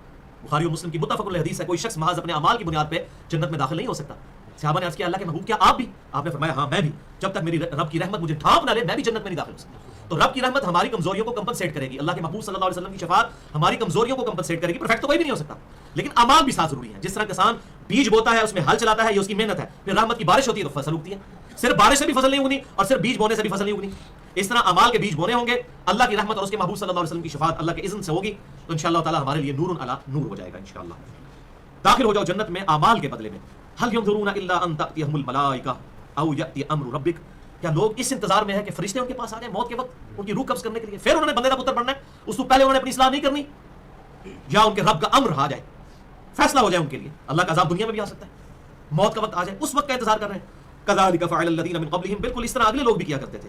بخاری اور مسلم کی متفق علیہ حدیث ہے، کوئی شخص محض اپنے اعمال کی بنیاد پہ جنت میں داخل نہیں ہو سکتا. صحابہ نے عرض کیا اللہ کے محبوب کیا آپ بھی؟ آپ نے فرمایا ہاں میں بھی، جب تک میری رب کی رحمت مجھے ڈھانپ نہ لے میں بھی جنت میں نہیں داخل ہو سکتا. تو رب کی رحمت ہماری کمزوریوں کو کمپنسیٹ کرے گی، اللہ کے محبوب صلی اللہ علیہ وسلم کی شفاعت ہماری کمزوریوں کو کمپنسیٹ کرے گی. پرفیکٹ تو کوئی بھی نہیں ہو سکتا لیکن اعمال بھی ساتھ ضروری ہیں. جس طرح کسان بیج بوتا ہے، اس میں ہل چلاتا ہے، یہ اس کی محنت ہے، پھر رحمت کی بارش ہوتی ہے تو فصل اگتی ہے. صرف بارش سے بھی فصل نہیں اگنی اور صرف بیج بونے سے بھی فصل نہیں اگنی. اس طرح اعمال کے بیج بونے ہوں گے، اللہ کی رحمت اور اس کے محبوب صلی اللہ علیہ وسلم کی شفاعت اللہ کے اذن سے ہوگی تو انشاءاللہ تعالی ہمارے لیے نور علی نور ہو جائے گا انشاءاللہ. داخل ہو جاؤ جنت میں اعمال کے بدلے میں. هل ينظرون الا ان تاتيهم الملائکہ او یاتی امر ربک، کیا لوگ اس انتظار میں ہے کہ فرشتے ان کے پاس آ جائیں موت کے وقت ان کی روح قبض کرنے کے لیے، پھر انہوں نے بندے کا پتر بننا ہے، اس سے پہلے انہوں نے اپنی اصلاح نہیں کرنی، یا ان کے رب کا امر آ جائے، فیصلہ ہو جائے ان کے لیے. اللہ کا عذاب دنیا میں بھی آ سکتا ہے، موت کا وقت آ جائے، اس وقت کا انتظار کر رہے ہیں. کذالک فعل الذین من قبلہم، بالکل اس طرح اگلے لوگ بھی کیا کرتے تھے.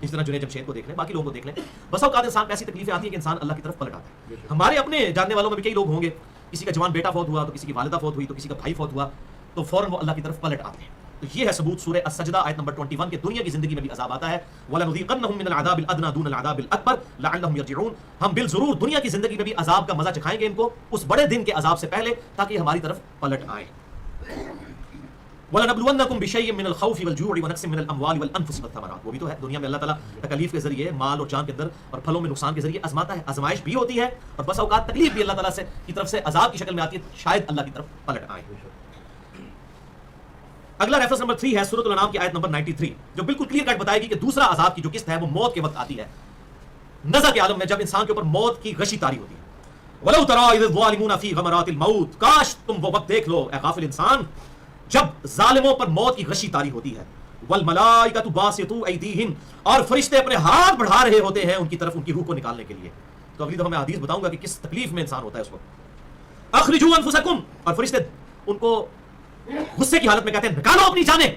اس طرح جنید جمشید کو دیکھ لیں, باقی لوگوں کو دیکھ لیں. بس اوقات انسان پہ ایسی تکلیفیں آتی ہیں کہ انسان اللہ کی طرف پلٹ آتا ہے. ہمارے اپنے جاننے والوں میں بھی کئی لوگ ہوں گے, کسی کا جوان بیٹا فوت ہوا تو کسی کی والدہ فوت ہوئی تو کسی کا بھائی فوت ہوا, تو فوراً وہ اللہ کی طرف پلٹ آتے ہیں. تو یہ ہے ثبوت سورہ السجدہ آیت نمبر 21 کہ دنیا کی زندگی میں بھی عذاب آتا ہے. وَلَنُذِيقَنَّهُم مِّنَ الْعَذَابِ الْأَدْنَىٰ دُونَ الْعَذَابِ الْأَكْبَرِ لَعَلَّهُمْ يَرْجِعُونَ. ہم بالضرور دنیا کی زندگی میں بھی عذاب کا مزہ چکھائیں گے ان کو اس بڑے دن کے عذاب سے پہلے, تاکہ ہماری طرف پلٹ آئیں. وَلَنَبْلُوَنَّكُمْ بِشَيْءٍ مِّنَ الْخَوْفِ وَالْجُوعِ وَنَقْصٍ مِّنَ الْأَمْوَالِ وَالْأَنفُسِ وَالثَّمَرَاتِ. وہ بھی تو ہے, دنیا میں اللہ تعالیٰ تکلیف کے ذریعے مال اور جان کے اندر اور پھلوں میں نقصان کے ذریعے آزماتا ہے. آزمائش بھی ہوتی ہے اور بس اوقات تکلیف بھی اللہ تعالیٰ سے کی طرف سے عذاب کی شکل میں آتی ہے, شاید اللہ کی طرف پلٹ آئیں. اگلا ریفرنس نمبر 3 ہے سورۃ الانعام کی آیت نمبر 93, جو بالکل کلیئر کٹ بتائے گی کہ دوسرا عذاب کی جو قسط ہے وہ موت کے وقت آتی ہے, نزع کے عالم میں, جب انسان کے اوپر موت کی غشی طاری ہوتی ہے. وَلَوْ تَرَىٰ إِذِ الظَّالِمُونَ فِي غَمَرَاتِ الْمَوْتِ. کاش تم وہ وقت دیکھ لو اے غافل انسان جب ظالموں پر موت کی غشی طاری ہوتی ہے. وَالْمَلَائِكَةُ بَاسِطُو أَيْدِيهِمْ. اور فرشتے اپنے ہاتھ بڑھا رہے ہوتے ہیں ان کی طرف, ان کی روح کو نکالنے کے لیے. تو اگلی دفعہ میں حدیث بتاؤں گا کہ کس تکلیف میں انسان ہوتا ہے اس وقت. أَخْرِجُوا أَنفُسَكُمْ. اور فرشتے ان کو غصے کی حالت میں کہتے ہیں نکالو اپنی جانیں.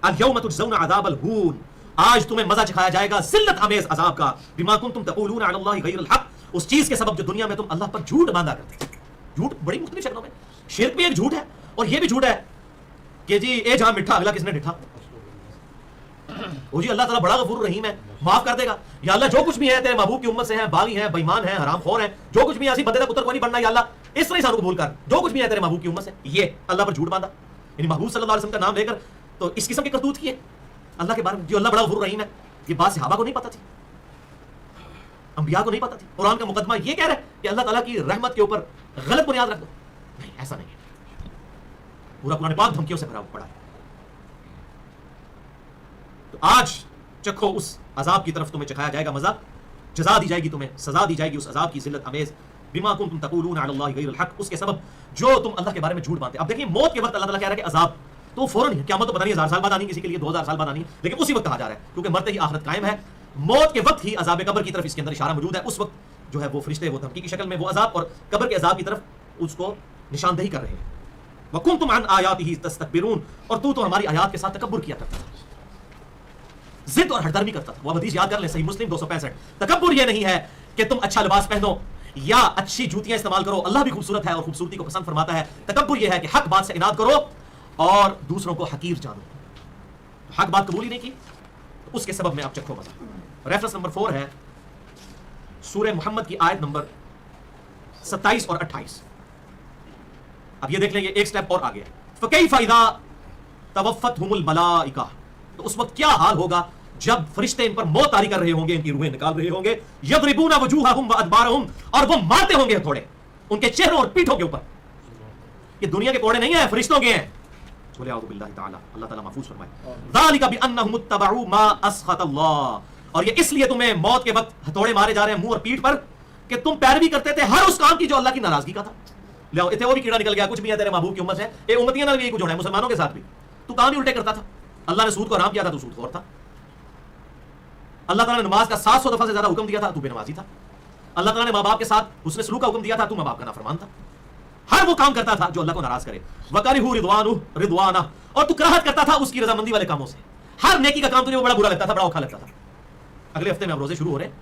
اليوم تجزون عذاب الہون. آج تمہیں مزہ چکھایا جائے گا ذلت امیز عذاب کا. بما کنتم تقولون علی اللہ غیر الحق. اس چیز کے سبب جو دنیا میں تم اللہ پر جھوٹ باندھا کرتے تھے. جھوٹ بڑی مختلف شکلوں میں, شرک بھی ایک جھوٹ ہے اور یہ بھی جھوٹ ہے کہ جی اے جہاں مٹھا اگلا کس نے ڈٹھا. وہ جی اللہ تعالیٰ بڑا غفور رحیم ہے, معاف کر دے گا. یا اللہ جو کچھ بھی ہے تیرے محبوب کی امت سے ہیں, باغی ہیں, بےمان ہیں, حرام خور ہیں, جو کچھ بھی ہے ایسی بندے کا پتر کو نہیں بننا. یا اللہ اس طرح انسانوں کو بھول کر جو کچھ بھی ہے تیرے محبوب کی امت سے, یہ اللہ پر جھوٹ باندھا. یعنی محبوب صلی اللہ علیہ وسلم کا نام لے کر تو اس قسم کے کرتوت کیے اللہ کے بارے میں. جو اللہ بڑا غفور رحیم ہے, یہ بات صحابہ کو نہیں پتہ تھی, انبیاء کو نہیں پتہ تھی. قرآن کا مقدمہ یہ کہہ رہا ہے کہ اللہ تعالیٰ کی رحمت کے اوپر غلط بنیاد رکھ دو. نہیں, ایسا نہیں ہے. پورا قرآن پاک دھمکیوں سے بھرا پڑا ہے. تو آج چکھو اس عذاب کی طرف, تمہیں چکھایا جائے گا مزہ, جزا دی جائے گی تمہیں, سزا دی جائے گی اس عذاب کی ذلت امیز. بما کنتم تقولون علی اللہ غیر الحق. اس کے سبب جو تم اللہ کے بارے میں جھوٹ باندھتے. اب دیکھیں موت کے وقت اللہ تعالیٰ کہہ رہا ہے کہ عذاب تو فوراً ہی, قیامت تو پتہ نہیں 1000 سال بعد آنی, کسی کے لیے 2000 سال بعد آنی, لیکن اسی وقت کہا جا رہا ہے کیونکہ مرتے ہی آخرت قائم ہے. موت کے وقت ہی عذاب قبر کی طرف اس کے اندر اشارہ موجود ہے. اس وقت جو ہے وہ فرشتے وہ دھمکی کی شکل میں وہ عذاب اور قبر کے عذاب کی طرف اس کو نشاندہی کر رہے ہیں. وَكُنْتُمْ عَنْ آيَاتِهِ تَسْتَكْبِرُونَ. اور تو ہماری آیات کے ساتھ تکبر کیا کرتا تھا, ضد اور ہٹ درمی کرتا تھا. وہ حدیث یاد کر لیں, صحیح مسلم 265. تکبر یہ نہیں ہے کہ تم اچھا لباس پہنو یا اچھی جوتیاں استعمال کرو, اللہ بھی خوبصورت ہے اور خوبصورتی کو پسند فرماتا ہے. تکبر یہ ہے کہ حق بات سے اناد کرو اور دوسروں کو حقیر جانو. حق بات قبول ہی نہیں کی تو اس کے سبب میں آپ چکھو مزہ. ریفرنس نمبر 4 ہے سورہ محمد کی آیت نمبر 27 اور 28. اب یہ دیکھ لیں, یہ ایک سٹیپ اور آگے ہے. فَكَيْفَ إِذَا تَوَفَّتْهُمُ الْمَلَائِكَةُ. تو اس وقت کیا حال ہوگا جب فرشتے ان پر موت طاری کر رہے ہوں گے, ان کی روحیں نکال رہے ہوں گے. یضربون وجوہہم وادبارہم. اور وہ مارتے ہوں گے تھوڑے ان کے چہروں اور پیٹھوں کے اوپر. یہ دنیا کے کوڑے نہیں ہیں, فرشتوں کے ہیں. بولے اعوذ باللہ تعالی, اللہ تعالیٰ محفوظ فرمائے. ذالک بانہم اتبعوا ما اسخط اللہ. اور یہ اس لیے تمہیں موت کے وقت ہتھوڑے مارے جا رہے ہیں منہ اور پیٹھ پر کہ تم پیروی کرتے تھے ہر اس کام کی جو اللہ کی ناراضگی کا تھا. لو اتنے وہ بھی کیڑا نکل گیا, کچھ بھی ہے تیرے محبوب کی امت سے. اے امتیاں نہ بھی کچھ ہونا ہے, مسلمانوں کے ساتھ بھی تو کام ہی الٹے کرتا تھا. اللہ نے سود کو حرام کیا تھا, تو سود خور تھا. اللہ تعالیٰ نے نماز کا 700 دفعہ سے زیادہ حکم دیا تھا, تو بے نمازی تھا. اللہ تعالیٰ نے ماں باپ کے ساتھ حسن سلوک کا حکم دیا تھا, تو ماں باپ کا نافرمان تھا. ہر وہ کام کرتا تھا جو اللہ کو ناراض کرے. وَكَرِهُ رِضْوَانُهُ رِضْوَانَهُ. اور تو کراہت کرتا تھا اس کی رضامندی والے کاموں سے. ہر نیکی کا کام تجھے وہ بڑا برا لگتا تھا, بڑا اوکھا لگتا تھا. اگلے ہفتے میں اب روزے شروع ہو رہے ہیں.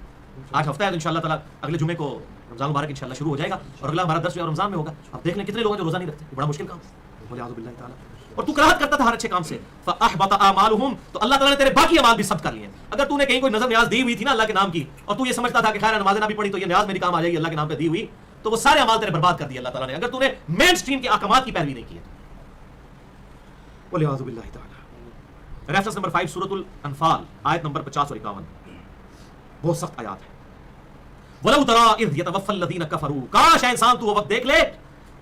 آج ہفتہ ہے تو انشاءاللہ تعالیٰ اگلے جمعے کو رمضان مبارک انشاءاللہ شروع ہو جائے گا, اور اگلا ہمارا درس جو ہے رمضان میں ہوگا. اب دیکھ لیں کتنے لوگ ہیں جو روزہ نہیں رکھتے, بڑا مشکل کام ہے. بولے اعوذ باللہ تعالیٰ. اور تو کراہت کرتا تھا ہر اچھے کام سے. فَأَحْبَطَ أَعْمَالُهُمْ. تو اللہ تعالیٰ نے تیرے باقی اعمال بھی ثبت کر لیے. اگر تو نے کہیں کوئی نظر نیاز دی ہوئی تھی نا اللہ کے نام کی, اور تو یہ سمجھتا تھا کہ خیر نماز نہ بھی پڑھی تو یہ نیاز میری کام آ جائے گی, اللہ کے نام پہ دی ہوئی, تو وہ سارے اعمال تیرے برباد کر دیے اللہ تعالیٰ نے, اگر تو نے مین سٹریم کے احکامات کی پیروی نہیں کی ہے. بولے اعوذ باللہ تعالیٰ. ریفرنس نمبر 5 سورۃ الانفال آیت نمبر 50 اور 51. بہت سخت آیات ہے. وَلَوْ تَرَىٰ إِذْ يَتَوَفَّى الَّذِينَ كَفَرُوا. کاش انسان تو وہ وقت دیکھ لے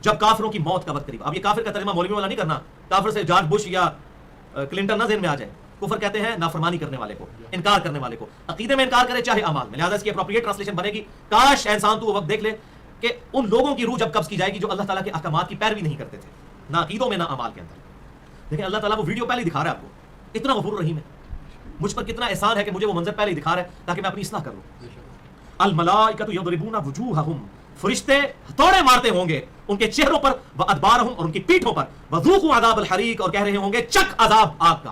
جب کافروں کی موت کا وقت قریب. اب یہ کافر کا ترجمہ مولوی والا نہیں کرنا, کافر سے جارج بش یا کلنٹن نہ ذہن میں آ جائے. کفر کہتے ہیں نافرمانی کرنے والے کو, انکار کرنے والے کو, عقیدے میں انکار کرے چاہے اعمال میں. لہٰذا اس کی اپروپریٹ ٹرانسلیشن بنے گی کاش انسان تو وہ وقت دیکھ لے کہ ان لوگوں کی روح جب قبض کی جائے گی جو اللہ تعالیٰ کے احکامات کی پیروی نہیں کرتے تھے, نہ عقیدوں میں نہ اعمال کے اندر. دیکھیں اللہ تعالیٰ وہ ویڈیو پہلے دکھا رہا ہے آپ کو, اتنا غفور رحیم ہے, مجھ پر کتنا احسان ہے کہ مجھے وہ منظر پہلے دکھا رہا ہے تاکہ میں اپنی اصلاح کر لوں. الملائکۃ یضربون وجوہہم. فرشتے ہتھوڑے مارتے ہوں گے ان کے چہروں پر, وادبارہم, اور ان کی پیٹھوں پر, وذوقوا عذاب الحریق, اور کہہ رہے ہوں گے چک عذاب آگ کا.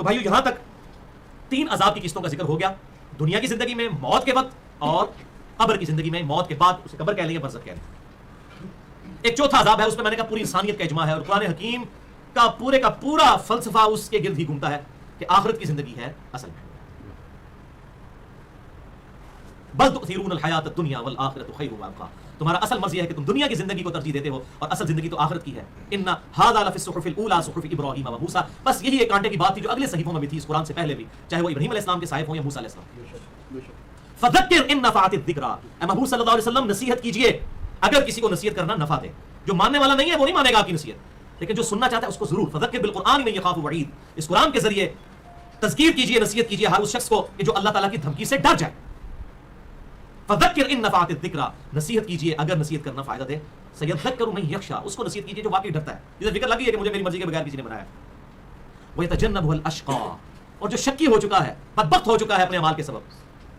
تو بھائیو یہاں تک 3 عذاب کی قسطوں کا ذکر ہو گیا، دنیا کی زندگی میں موت کے وقت اور قبر کی زندگی میں موت کے بعد، اسے قبر کہہ لیں گے برزخ کہہ لیں گے۔ ایک چوتھا عذاب ہے، اس میں میں نے کہا پوری انسانیت کا اجماع ہے اور قرآن حکیم کا پورا فلسفہ اس کے گرد ہی گھومتا ہے کہ آخرت کی زندگی ہے اصل میں۔ بل تؤثرون الحیات الدنیا والآخرۃ خیر وابقیٰ، تمہارا اصل مرض یہ ہے کہ تم دنیا کی زندگی کو ترجیح دیتے ہو اور اصل زندگی تو آخرت کی ہے۔ ان ھذا لفی الصحف الاولی صحف ابراہیم و موسیٰ، بس یہی ایک کانٹے کی بات تھی جو اگلے صحیفوں میں بھی تھی اس قرآن سے پہلے بھی، چاہے وہ ابراہیم علیہ السلام کے صحائف ہوں یا موسیٰ علیہ السلام۔ فذکر ان نفعت الذکریٰ، اے محبوب صلی اللہ علیہ وسلم نصیحت کیجئے اگر کسی کو نصیحت کرنا نفع دے۔ جو ماننے والا نہیں ہے وہ نہیں مانے گا آپ کی نصیحت، لیکن جو سننا چاہتا ہے اس کو ضرور۔ فذکر بالقرآن من یخاف وعید، اس قرآن کے ذریعے تذکیر کیجئے، نصیحت کیجئے ہر اس شخص کو کہ جو اللہ تعالیٰ کی دھمکی سے ڈر جائے۔ فذکر ان نفعت الذکریٰ، نصیحت کیجئے اگر نصیحت کرنا فائدہ دے۔ سیذکر من یخشیٰ، اس کو نصیحت کیجئے جو واقعی ڈرتا ہے، جسے فکر لگی ہے کہ مجھے میری مرضی کے بغیر کسی نے بنایا۔ ویتجنبها الاشقیٰ، اور جو شکی ہو چکا ہے، بدبخت ہو چکا ہے اپنے اعمال کے سبب،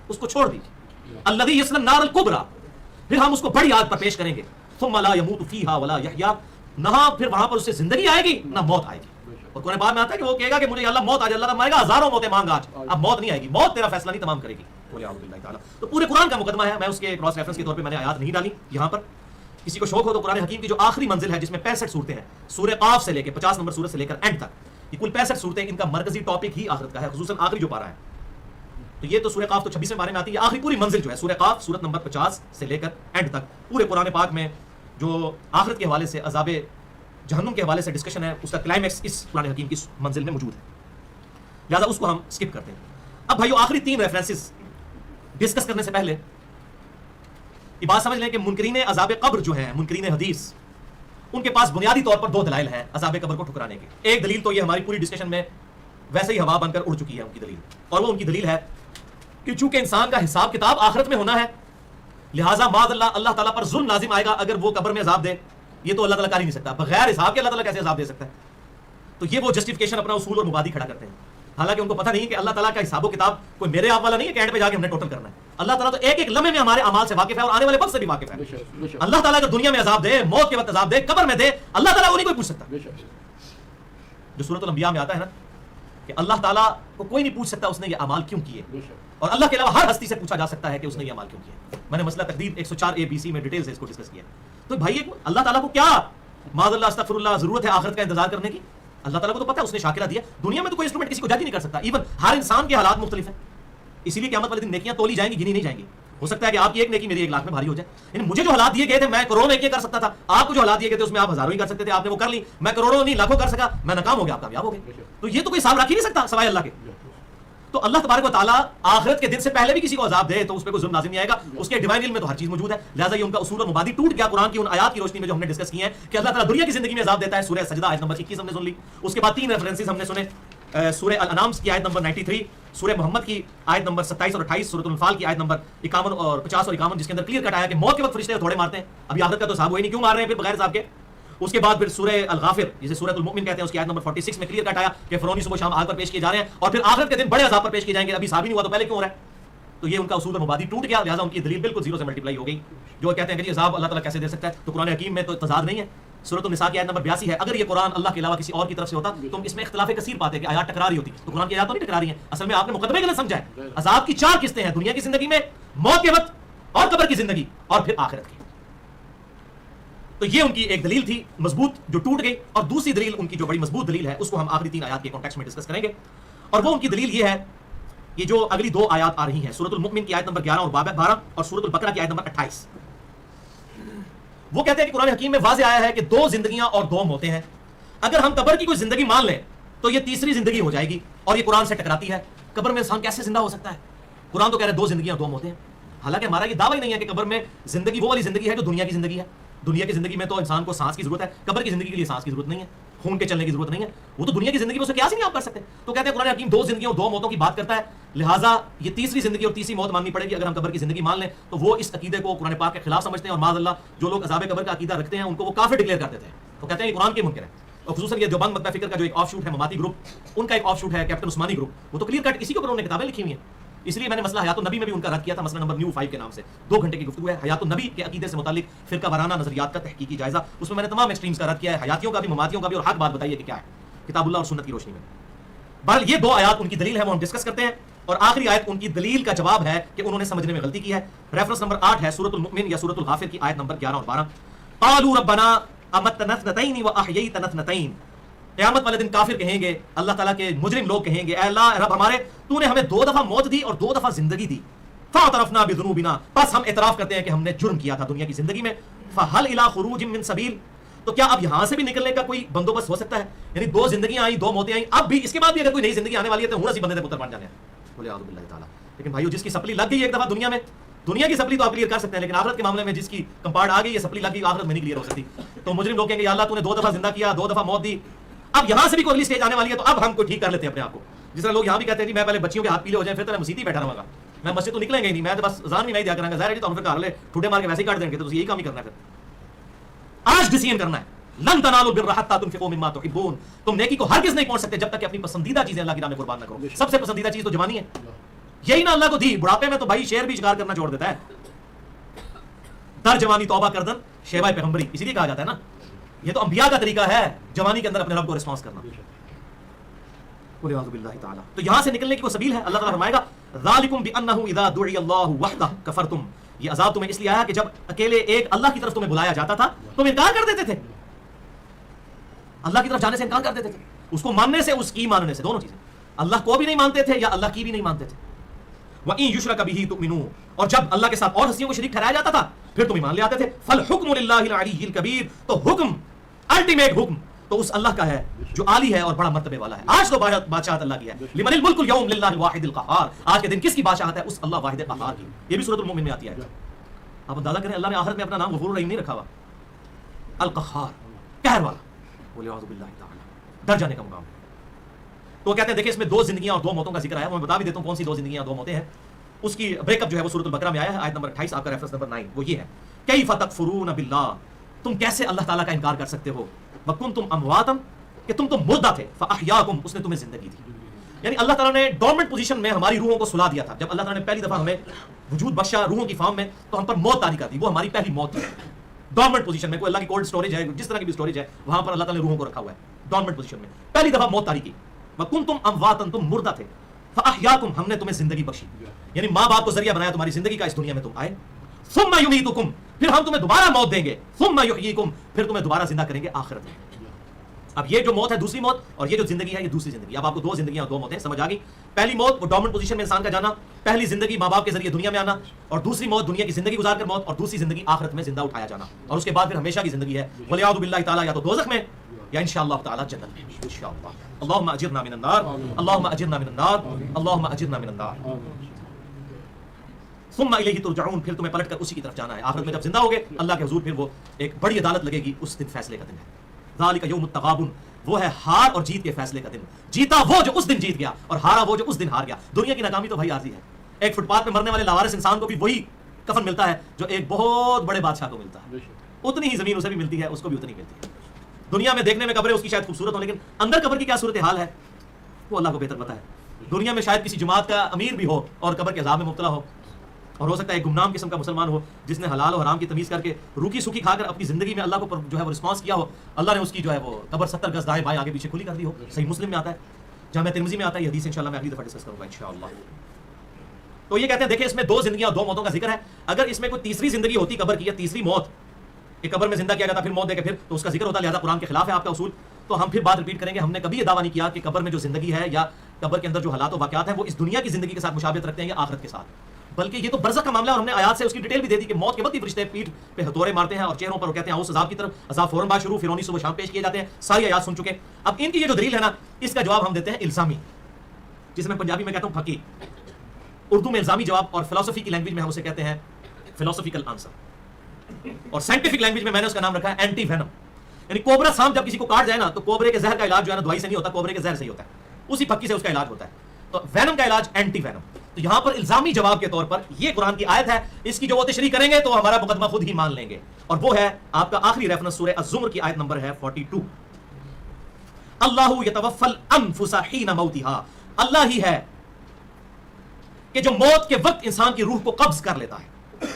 اس کو چھوڑ دیجیے۔ الذی یصلی النار الکبریٰ، پھر ہم اس کو بڑی آگ پر پیش کریں گے۔ ثم لا يموت فیہا ولا یحییٰ، نہ پھر وہاں پر اس سے زندگی آئے گی نہ موت آئے گی۔ اور قرآن پاک میں آتا ہے کہ وہ کہے گا کہ مجھے اللہ موت آ جائے، اللہ تعالیٰ مارے گا ہزاروں موتیں مانگ آج، اب موت نہیں آئے گی، موت تیرا فیصلہ نہیں تمام کرے گی۔ تو پورے قرآن کا مقدمہ ہے، میں اس کے کراس ریفرنس کے طور پہ میں نے آیات نہیں ڈالی یہاں پر۔ کسی کو شوق ہو تو قرآن حکیم کی جو آخری منزل ہے جس میں 65 صورتیں ہیں، سورہ قاف سے لے کے 50 نمبر سورت سے لے کر اینڈ تک، یہ کل 65 صورتیں، ان کا مرکزی ٹاپک ہی آخرت کا ہے، خصوصاً آخری جو پارہ ہے۔ تو یہ تو سورہ قاف تو 26 پارے میں آتی ہے، آخری پوری منزل جو ہے سورہ قاف سورت نمبر 50 سے لے کر اینڈ تک، پورے قرآن پاک میں جو آخرت کے حوالے سے عذاب جہنم کے حوالے سے ڈسکشن ہے، اس کا کلائمیکس اس قرآن حکیم کی منزل میں موجود ہے، لہٰذا اس کو ہم اسکپ کرتے ہیں۔ اب بھائیو آخری 3 ریفرنسز ڈسکس کرنے سے پہلے یہ بات سمجھ لیں کہ منکرین عذاب قبر جو ہیں، منکرین حدیث، ان کے پاس بنیادی طور پر 2 دلائل ہیں عذاب قبر کو ٹھکرانے کے۔ ایک دلیل تو یہ ہماری پوری ڈسکشن میں ویسے ہی ہوا بن کر اڑ چکی ہے ان کی دلیل، اور وہ ان کی دلیل ہے کہ چونکہ انسان کا حساب کتاب آخرت میں ہونا ہے، لہٰذا معاذ اللہ تعالیٰ پر ظلم لازم آئے گا اگر وہ قبر میں عذاب دے۔ یہ تو اللہ تعالیٰ کر ہی نہیں سکتا، بغیر حساب کے اللہ تعالیٰ کیسے عذاب دے سکتا ہے؟ تو یہ وہ جسٹیفیکیشن اپنا اصول اور مبادی کھڑا کرتے ہیں، حالانکہ ان کو پتہ نہیں کہ اللہ تعالیٰ کا حساب و کتاب کوئی میرے آپ والا نہیں ہے کہ اینڈ پہ جا کے ہم نے ٹوٹل کرنا ہے۔ اللہ تعالیٰ تو ایک ایک لمحے میں ہمارے اعمال سے واقف ہے اور آنے والے وقت سے بھی واقف ہے۔ اللہ تعالیٰ اگر دنیا میں عذاب دے، موت کے وقت عذاب دے، قبر میں دے، اللہ تعالیٰ کو نہیں کوئی پوچھ سکتا۔ جو سورۃ الانبیاء میں آتا ہے نا کہ اللہ تعالیٰ کو کوئی نہیں پوچھ سکتا اس نے یہ اعمال کیوں کیے، اور اللہ کے علاوہ ہر ہستی سے پوچھا جا سکتا ہے کہ اس نے یہ اعمال کیوں کیے۔ میں نے مسئلہ تقدیر 104 ABC میں ڈیٹیل سے اس کو ڈسکس کیا۔ تو بھائی اللہ تعالیٰ کو کیا معاذ اللہ استغفر اللہ ضرورت ہے آخرت کا انتظار کرنے کی؟ اللہ تعالیٰ کو تو پتہ ہے، اس نے شاکرہ دیا۔ دنیا میں تو کوئی انسٹرومنٹ کسی کو جج ہی نہیں کر سکتا، ایون ہر انسان کے حالات مختلف ہیں، اسی لیے قیامت والے دن نیکیاں تولی جائیں گی، گنی نہیں جائیں گی۔ ہو سکتا ہے کہ آپ کی ایک نیکی میری 1 لاکھ میں بھاری ہو جائے، یعنی مجھے جو حالات دیے گئے تھے میں کروڑوں نیکیاں کر سکتا تھا، آپ کو جو حالات دیے گئے تھے اس میں آپ ہزاروں ہی کر سکتے تھے، آپ نے وہ کر لی، میں کروڑوں نہیں لاکھوں کر سکا، میں ناکام ہو گیا، آپ کامیاب ہو گئے۔ تو یہ تو کوئی حساب رکھ ہی نہیں سکتا سوائے اللہ کے۔ تو اللہ تبارک و تعالیٰ آخرت کے دن سے پہلے بھی کسی کو عذاب دے تو اس پہ کوئی ظلم لازم نہیں آئے گا، اس کے ڈیوائن علم میں تو ہر چیز موجود ہے، لہٰذا یہ ان کا اصول اور مبادی ٹوٹ گیا قرآن کی ان آیات کی روشنی میں جو ہم نے ڈسکس کی ہیں کہ اللہ تعالیٰ دنیا کی زندگی میں عذاب دیتا ہے۔ سورہ سجدہ آیت نمبر 21 ہم نے سن لی، اس کے بعد 3 ریفرنسز ہم نے سنے، سورہ الانعام کی آیت نمبر 93، سورہ محمد کی آیت نمبر 27 اور 28، سورۃ الانفال کی آیت نمبر 51 اور 50 اور 51، جس کے اندر کلیئر کٹ آیا کہ موت کے وقت فرشتے تھوڑے مارتے ہیں، ابھی آخرت کا تو حساب ہوئی نہیں، کیوں مار رہے ہیں پھر بغیر حساب کے؟ اس کے بعد پھر سورہ الغافر جسے سورۃ المؤمن کہتے ہیں، اس کی آیت نمبر 46 میں کلیئر کٹ آیا کہ فرعونی صبح شام آگ پر پیش کیے جا رہے ہیں اور پھر آخرت کے دن بڑے عذاب پر پیش کیے جائیں گے، ابھی حساب ہی نہیں ہوا تو پہلے کیوں ہو رہا ہے؟ تو یہ ان کا اصول اور مبادی ٹوٹ گیا، لہٰذا ان کی دلیل بالکل 0 سے ملٹیپلائی ہو گئی۔ جو کہتے ہیں کہ جی عذاب اللہ تعالیٰ کیسے دے سکتا ہے، تو قرآن حکیم میں تو تضاد نہیں ہے۔ سورۃ النساء کی آیت نمبر 82 ہے، اگر یہ قرآن اللہ کے علاوہ کسی اور کی طرف سے ہوتا تو اس میں اختلاف کثیر پاتے کہ آیات ٹکرا رہی ہوتی، تو قرآن کی آیات تو نہیں ٹکرا رہی ہیں، اصل میں آپ نے مقدمے غلط سمجھا ہے۔ عذاب کی 4 قسطیں ہیں، دنیا کی زندگی میں، موت کے وقت، اور قبر کی زندگی، اور پھر آخرت کی۔ تو یہ ان کی ایک دلیل تھی مضبوط جو ٹوٹ گئی، اور دوسری دلیل ان کی جو بڑی مضبوط دلیل ہے اس کو ہم آخری 3 آیات کے کانٹیکسٹ میں ڈسکس کریں گے، اور وہ ان کی دلیل یہ ہے، یہ جو اگلی 2 آیات آ رہی ہیں، سورۃ المؤمن کی آیت نمبر 11 اور 12 اور سورۃ البقرہ کی آیت نمبر 28، وہ کہتے ہیں کہ قرآن حکیم میں واضح آیا ہے کہ 2 زندگیاں اور 2 موتیں ہیں۔ اگر ہم قبر کی کوئی زندگی مان لیں تو یہ تیسری زندگی ہو جائے گی، اور یہ قرآن سے ٹکراتی ہے۔ قبر میں انسان کیسے زندہ ہو سکتا ہے؟ قرآن تو کہہ رہے 2 زندگیاں 2 موتیں ہیں، حالانکہ ہمارا یہ دعویٰ ہی نہیں ہے کہ قبر میں زندگی وہ والی زندگی ہے جو دنیا کی زندگی ہے۔ دنیا کی زندگی میں تو انسان کو سانس کی ضرورت ہے، قبر کی زندگی کے لیے سانس کی ضرورت نہیں ہے، خون کے چلنے کی ضرورت نہیں ہے، وہ تو دنیا کی زندگی میں اسے قیاس ہی نہیں آپ کر سکتے۔ تو کہتے ہیں قرآن حکیم 2 زندگیوں 2 موتوں کی بات کرتا ہے، لہٰذا یہ تیسری زندگی اور تیسری موت ماننی پڑے گی۔ اگر ہم قبر کی زندگی مان لیں تو وہ اس عقیدے کو قرآن پاک کے خلاف سمجھتے ہیں، اور معاذ اللہ جو لوگ عذاب قبر کا عقیدہ رکھتے ہیں ان کو وہ کافر ڈکلیئر کر دیتے ہیں، تو کہتے ہیں یہ قرآن کے منکر ہے۔ اور خصوصاً یہ دیوبند مکتبہ فکر کا جو ایک آف شوٹ ہے مماتی گروپ، ان کا ایک آف شوٹ ہے کیپٹن عثمانی گروپ، وہ تو کلیئر کٹ اسی کے اوپر انہوں نے کتابیں لکھی ہوئی ہیں۔ اس لیے میں نے مسئلہ حیات النبی میں بھی ان کا رد کیا تھا، مسئلہ نمبر نیو 5 کے نام سے 2 گھنٹے کی گفتگو ہے حیات النبی کے عقیدے سے متعلق فرقہ وارانہ نظریات کا تحقیقی جائزہ، اس میں نے تمام ایکسٹریمز کا رد کیا ہے، حیاتیوں کا بھی، مماتیوں کا بھی، اور حق بات بتائیے کہ کیا ہے کتاب اللہ اور سنت کی روشنی میں۔ بہرحال یہ دو آیات ان کی دلیل ہے، وہ ہم ڈسکس کرتے ہیں، اور آخری آیت ان کی دلیل کا جواب ہے کہ انہوں نے سمجھنے میں غلطی کی ہے۔ ریفرنس نمبر 8 ہے سورۃ المؤمن یا سورۃ الغافر کی آیت نمبر 11 اور 12۔ قالوا ربنا امتنا اثنتین واحییتنا اثنتین، قیامت والے دن کافر کہیں گے، اللہ تعالیٰ کے مجرم لوگ کہیں گے، اے اللہ رب ہمارے، تو نے ہمیں 2 دفعہ موت دی اور 2 دفعہ زندگی دی، فاعترفنا بذنوبنا، بس ہم اعتراف کرتے ہیں کہ ہم نے جرم کیا تھا دنیا کی زندگی میں، فہل الی خروج من سبیل، تو کیا اب یہاں سے بھی نکلنے کا کوئی بندوبست ہو سکتا ہے؟ یعنی 2 زندگیاں آئیں، 2 موتیں آئیں، اب بھی اس کے بعد بھی اگر کوئی نئی زندگی آنے والی ہے تو ہوں اسی بندے نے پتر بن جانے ہیں، بولے اعوذ باللہ تعالیٰ۔ لیکن بھائیو جس کی سپلی لگ گئی ایک دفعہ دنیا میں، دنیا کی سپلی تو آپ کلیئر کر سکتے ہیں، لیکن آخرت کے معاملے میں جس کی کمپارٹ آ گئی، یہ سپلی لگ گئی، آخرت میں نہیں کلیئر ہو سکتی۔ تو مجرم لوگ کہیں گے یا اللہ تو نے 2 دفعہ زندہ کیا، 2 دفعہ موت دی، اب یہاں سے بھی کوئی اگلی اسٹیج آنے والی ہے، تو اب ہم کو ٹھیک کر لیتے ہیں اپنے آپ کو۔ جس طرح لوگ یہاں بھی کہتے ہیں جی میں پہلے بچیوں کے ہاتھ پیلے ہو جائیں پھر تو میں مسجد ہی بیٹھا رہوں گا، میں مسجد تو نکلیں گے ہی نہیں، میں تو بس اذان بھی نہیں دیا کروں گا، ظاہر ہے جی تو ہم پھر گھر لے ٹھوڈے مار کے ویسے ہی کاٹ دیں گے، تو یہی کام ہی کرنا ہے۔ پھر آج ڈیسیژن کرنا ہے، لن تنالوا البر حتى تنفقوا مما تحبون، تم نیکی کو ہرگز نہیں پہنچ سکتے جب تک کہ اپنی پسندیدہ چیزیں اللہ کی راہ میں قربان نہ کرو۔ سب سے پسندیدہ چیز تو جوانی ہے، یہی نہ اللہ کو دی، بڑھاپے میں تو بھائی شیر بھی شکار کرنا چھوڑ دیتا ہے، در جوانی توبہ کردن شیبہ پیغمبری، اسی لیے کہا جاتا ہے نا، یہ تو انبیاء کا طریقہ ہے جوانی کے اندر اپنے رب کو رسپانس کرنا۔ تو یہاں سے نکلنے کی کوئی سبیل ہے؟ اللہ تعالیٰ فرمائے گا ذالکم بانہ اذا دعی اللہ وحدہ کفرتم، یہ عذاب تمہیں اس لیے آیا کہ جب اکیلے ایک اللہ کی طرف تمہیں بلایا جاتا تھا تم انکار کر دیتے تھے، اللہ کی طرف جانے سے انکار کر دیتے تھے، اس کو ماننے سے، اس کی ماننے سے، دونوں چیزیں، اللہ کو بھی نہیں مانتے تھے یا اللہ کی بھی نہیں مانتے تھے۔ وَإِن يُشْرَكَ بِهِ تُؤْمِنُوا، اور جب اللہ کے ساتھ اور ہستیوں کو شریک ٹھہرایا جاتا تھا پھر تم ایمان لے آتے تھے۔ فَالْحُكْمُ لِلَّهِ الْعَلِيِّ الْكَبِيرِ، تو حکم، الٹیمیٹ حکم تو اس اللہ کا ہے جو عالی ہے اور بڑا مرتبے والا ہے۔ آج تو بادشاہت اللہ کی ہے، لمن الملک اليوم للہ الواحد القہار، آج کے دن کس کی بادشاہت ہے؟ اس اللہ واحد قہار کی۔ یہ بھی سورۃ المؤمن میں آتی ہے۔ آپ اندازہ کریں اللہ نے آخرت میں اپنا نام غفور الرحیم نہیں رکھا ہوا، القہار، قہر والا، بولے اعوذ باللہ تعالی، ڈر جانے کا مقام۔ تو کہتے ہیں دیکھیں اس میں 2 زندگیاں اور 2 موتوں کا ذکر آیا، میں بتا بھی دیتا ہوں کون سی 2 زندگیاں اور 2 موتیں ہیں۔ اس کی بریک اپ جو ہے وہ سورۃ البقرہ میں آیا ہے، آیت نمبر 28، آپ کا ریفرنس نمبر 9 وہ یہ ہے، کیف تکفرون باللہ، تم کیسے اللہ تعالیٰ کا انکار کر سکتے ہو، وکنتم امواتا، کہ تم تو مردہ تھے، فاحیاکم، اس نے تمہیں زندگی دی۔ یعنی اللہ تعالیٰ نے ڈورمنٹ پوزیشن میں ہماری روحوں کو سلا دیا تھا، جب اللہ تعالیٰ نے پہلی دفعہ ہمیں وجود بخشا روحوں کی فارم میں تو ہم پر موت طاری کر دی، وہ ہماری پہلی موت تھی ڈورمنٹ پوزیشن میں۔ کوئی اللہ کی کولڈ اسٹوریج ہے، جس طرح کی بھی اسٹوریج ہے وہاں پر اللہ تعالیٰ نے روحوں کو رکھا ہوا ہے ڈورمنٹ پوزیشن میں، پہلی دفعہ موت طاری کی۔ وکنتم امواتا، تم مردہ تھے، فاحیاکم، ہم نے تمہیں زندگی بخشی، یعنی ماں باپ کو ذریعہ بنایا تمہاری زندگی کا، اس دنیا میں تم آئے۔ ثم یمیتکم، پھر ہم تمہیں دوبارہ موت دیں گے، ثم یحییکم، پھر تمہیں دوبارہ زندہ کریں گے آخرت میں۔ اب یہ جو موت ہے دوسری موت، اور یہ جو زندگی ہے یہ دوسری زندگی۔ اب آپ کو 2 زندگیاں اور 2 موتیں سمجھ آ گئی۔ پہلی موت وہ ڈورمنٹ پوزیشن میں انسان کا جانا، پہلی زندگی ماں باپ کے ذریعے دنیا میں آنا، اور دوسری موت دنیا کی زندگی گزار کر موت، اور دوسری زندگی آخرت میں زندہ اٹھایا جانا، اور اس کے بعد پھر ہمیشہ کی زندگی ہے ولیعوذ باللہ تعالیٰ، یا تو دوزخ میں یا انشاءاللہ تعالیٰ جنت میں انشاءاللہ۔ اللہم اجرنا من النار، اللہم اجرنا من النار، اللہم اجرنا من النار۔ ثم الیہ ترجعون، پھر تمہیں پلٹ کر اسی کی طرف جانا ہے۔ آخرت میں جب زندہ ہوگے اللہ کے حضور، پھر وہ ایک بڑی عدالت لگے گی، اس دن فیصلے کا دن ہے۔ ذالک یوم التغابن، وہ ہے ہار اور جیت کے فیصلے کا دن۔ جیتا وہ جو اس دن جیت گیا، اور ہارا وہ جو اس دن ہار گیا۔ دنیا کی ناکامی تو بھائی عارضی ہے، ایک فٹ پاتھ پہ مرنے والے لاوارث انسان کو بھی وہی کفن ملتا ہے جو ایک بہت بڑے بادشاہ کو ملتا ہے، اتنی ہی زمین اسے بھی ملتی ہے، اس کو بھی اتنی ملتی ہے۔ دنیا میں دیکھنے میں قبریں اس کی شاید خوبصورت ہوں، لیکن اندر قبر کی کیا صورتحال ہے وہ اللہ کو بہتر پتا ہے۔ دنیا میں شاید کسی جماعت کا امیر بھی ہو اور قبر کے عذاب میں مبتلا ہو، اور ہو سکتا ہے ایک گمنام قسم کا مسلمان ہو جس نے حلال اور حرام کی تمیز کر کے روکی سوکھی کھا کر اپنی زندگی میں اللہ کو جو ہے وہ رسپانس کیا ہو، اللہ نے اس کی جو ہے وہ قبر 70 گز دائیں بائیں آگے پیچھے کھلی کر دی ہو۔ صحیح مسلم میں آتا ہے، جامع ترمذی میں آتا ہے، یہ حدیث انشاءاللہ میں اگلی دفعہ ڈسکس کروں گا انشاءاللہ۔ تو یہ کہتے ہیں دیکھیں اس میں 2 زندگیاں اور 2 موتوں کا ذکر ہے، اگر اس میں کوئی تیسری زندگی ہوتی قبر کی یا تیسری موت کہ قبر میں زندہ کیا جاتا پھر موت دے کے پھر تو اس کا ذکر ہوتا، لہذا قرآن کے خلاف ہے آپ کا اصول۔ تو ہم پھر بات ریپیٹ کریں گے، ہم نے کبھی یہ دعویٰ نہیں کیا کہ قبر میں جو زندگی ہے یا قبر کے اندر جو حالات و واقعات ہیں وہ اس دنیا کی زندگی کے ساتھ مشابہت رکھتے ہیں یا آخرت کے ساتھ، بلکہ یہ تو برزخ کا معاملہ ہے، اور ہم نے آیات سے اس کی ڈیٹیل بھی دے دی کہ موت کے وقت ہی فرشتے پیٹھ پہ ہتھوڑے مارتے ہیں اور چہروں پر وہ کہتے ہیں آؤ عذاب کی طرف، عذاب فوراً بعد شروع، فرعونی صبح شام پیش کیے جاتے ہیں، ساری آیات سن چکے۔ اب ان کی یہ جو دلیل ہے نا، اس کا جواب ہم دیتے ہیں الزامی، جسے میں پنجابی میں کہتا ہوں پھکی، اردو میں الزامی جواب، اور فلسفی کی لینگویج میں ہم اسے کہتے ہیں فلسفیکل آنسر، اور سائنٹیفک لینگویج میں نے اس کا نام رکھا ہے اینٹی وینم۔ یعنی کوبرا سانپ جب کسی کو کاٹ جائے نا تو کوبرے کے زہر کا علاج جو ہے نا دوائی سے نہیں ہوتا، کوبرے کے زہر سے ہی ہوتا ہے، اسی پھکی سے اس کا علاج ہوتا ہے۔ تو وینم کا علاج اینٹی وینم۔ تو یہاں پر الزامی جواب کے طور پر یہ قرآن کی آیت ہے، اس کی جو وہ تشریح کریں گے تو ہمارا مقدمہ خود ہی مان لیں گے، اور وہ ہے آپ کا آخری ریفرنس سورہ الزمر کی آیت نمبر ہے 42۔ اللہ یتوفی الانفس حین موتها، اللہ ہی ہے کہ جو موت کے وقت انسان کی روح کو قبض کر لیتا ہے،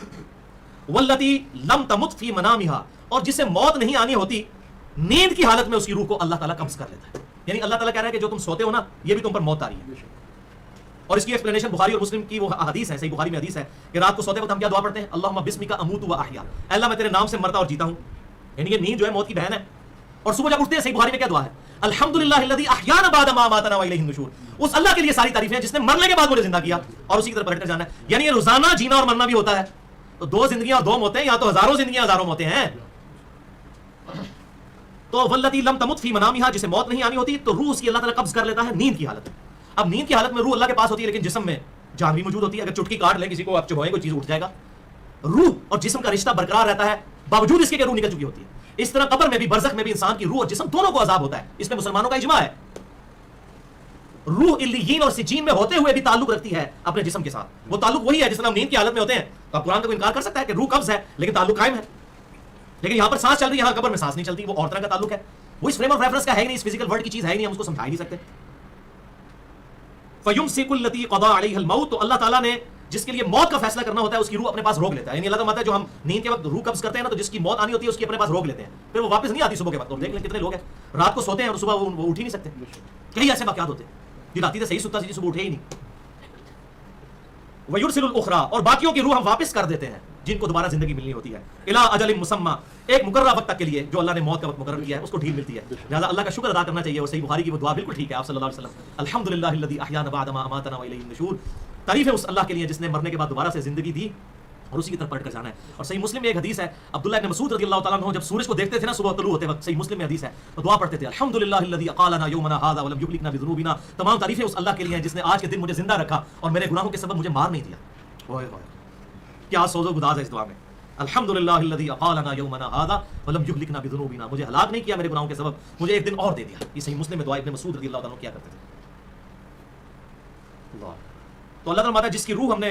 واللتی لم تمت فی منامها، اور جسے موت نہیں آنی ہوتی نیند کی حالت میں اس کی روح کو اللہ تعالیٰ قبض کر لیتا ہے۔ یعنی اللہ تعالیٰ کہہ رہا ہے کہ جو تم سوتے ہو نا یہ بھی تم پر موت آ رہی ہے. اور اس کی ایکسپلینیشن بخاری اور مسلم کی وہ حدیث ہے, صحیح بخاری میں حدیث ہے کہ رات کو سوتے وقت ہم کیا دعا پڑھتے ہیں, اللہم بسمک اموت و احیا, اللہ میں تیرے نام سے مرتا اور جیتا ہوں. یعنی یہ نیند جو ہے موت کی بہن ہے. اور صبح جب اٹھتے ہیں صحیح بخاری میں کیا دعا ہے, الحمدللہ الذی احیانا بعد ما اماتنا والیہ النشور. اس اللہ کے لیے ساری تعریفیں ہیں جس نے مرنے کے بعد مجھے زندہ کیا اور اسی کی طرف پلٹ کر جانا ہے. یعنی یہ روزانہ جینا اور مرنا بھی ہوتا ہے. تو دو زندگیاں اور دو موتیں, یا تو ہزاروں زندگیاں ہزاروں موتیں ہیں. تو واللتی لم تمت فی منامہا, جسے موت نہیں آنی ہوتی تو روح اس کی اللہ تعالیٰ قبض کر لیتا ہے نیند کی حالت میں. اب نیند کی حالت میں روح اللہ کے پاس ہوتی ہے لیکن جسم میں جان بھی موجود ہوتی ہے. اگر چٹکی کاٹ لیں کسی کو, آپ چبھوئیں کوئی چیز اٹھ جائے گا. روح اور جسم کا رشتہ برقرار رہتا ہے باوجود اس کے کہ روح نکل چکی ہوتی ہے. اس طرح قبر میں بھی برزخ میں بھی انسان کی روح اور جسم دونوں کو عذاب ہوتا ہے. اس میں مسلمانوں کا اجماع ہے. روح علیین اور سجین میں ہوتے ہوئے بھی تعلق رکھتی ہے اپنے جسم کے ساتھ. وہ تعلق وہی ہے جس طرح ہم نیند کی حالت میں ہوتے ہیں. تو آپ قرآن کا کوئی انکار کر سکتا ہے کہ روح قبض ہے لیکن تعلق قائم ہے. لیکن یہاں پر سانس چل رہی ہے, یہاں قبر میں سانس نہیں چلتی. وہ اور طرح کا تعلق ہے. وہ اس فریم آف ریفرنس کا ہے نہیں, اس فزیکل ورلڈ کی چیز ہے نہیں, ہم اس کو سمجھا ہی نہیں سکتے. فَيُمْسِكُ الَّتِي قَضَىٰ عَلَيْهَا الْمَوْتُ, تو اللہ تعالیٰ نے جس کے لیے موت کا فیصلہ کرنا ہوتا ہے اس کی روح اپنے پاس روک لیتا ہے. یعنی اللہ کا مطلب ہے جو ہم نیند کے وقت روح قبض کرتے ہیں نا, تو جس کی موت آنی ہوتی ہے اس کی اپنے پاس روک لیتے ہیں, پھر وہ واپس نہیں آتی صبح کے وقت. اور دیکھ لیں کتنے لوگ ہیں رات کو سوتے ہیں اور صبح وہ اٹھ ہی نہیں سکتے. کئی ایسے واقعات ہوتے ہیں کہ راتی تو صحیح سوتا سی, صبح اٹھے ہی نہیں. وَيُرْسِلُ الْأُخْرَىٰ, اور باقیوں کی روح ہم واپس کر دیتے ہیں جن کو دوبارہ زندگی ملنی ہوتی ہے. إِلَىٰ أَجَلٍ مُّسَمًّى, ایک مقررہ وقت تک کے لیے جو اللہ نے موت کا وقت مقرر کیا ہے اس کو ڈھیل ملتی ہے. لہٰذا اللہ کا شکر ادا کرنا چاہیے. اور صحیح بخاری کی وہ دعا بالکل ٹھیک ہے آپ صلی اللہ علیہ وسلم, الحمدللہ الذی احیانا بعد ما اماتنا والیہ النشور. تعریف ہے اس اللہ کے لیے جس نے مرنے کے بعد دوبارہ سے زندگی دی اور اسی کی طرف پلٹ کر جانا ہے. اور صحیح مسلم میں ایک حدیث ہے, عبداللہ ابن مسعود رضی اللہ تعالیٰ عنہ جب سورج کو دیکھتے تھے نا صبح طلوع ہوتے وقت, صحیح مسلم میں حدیث ہے, تو دعا پڑھتے تھے الحمدللہ الذی اقالنا یومنا ھذا ولم یہلکنا بذنوبنا. تمام تعریفیں اس اللہ کے لیے ہیں جس نے آج کے دن مجھے زندہ رکھا اور میرے گناہوں کے سبب مجھے مار نہیں دیا. اوئے ہوئے کیا سوز و گداز ہے اس دعا میں. الحمدللہ الذی اقالنا یومنا ھذا ولم یہلکنا بذنوبنا, مجھے ہلاک نہیں کیا میرے گناہوں کے سبب, مجھے ایک دن اور دے دیا. یہ صحیح مسلم میں دعا ابن مسعود رضی اللہ تعالیٰ عنہ کیا کرتے تھے. اللہ تو اللہ تعالیٰ جس کی روح ہم نے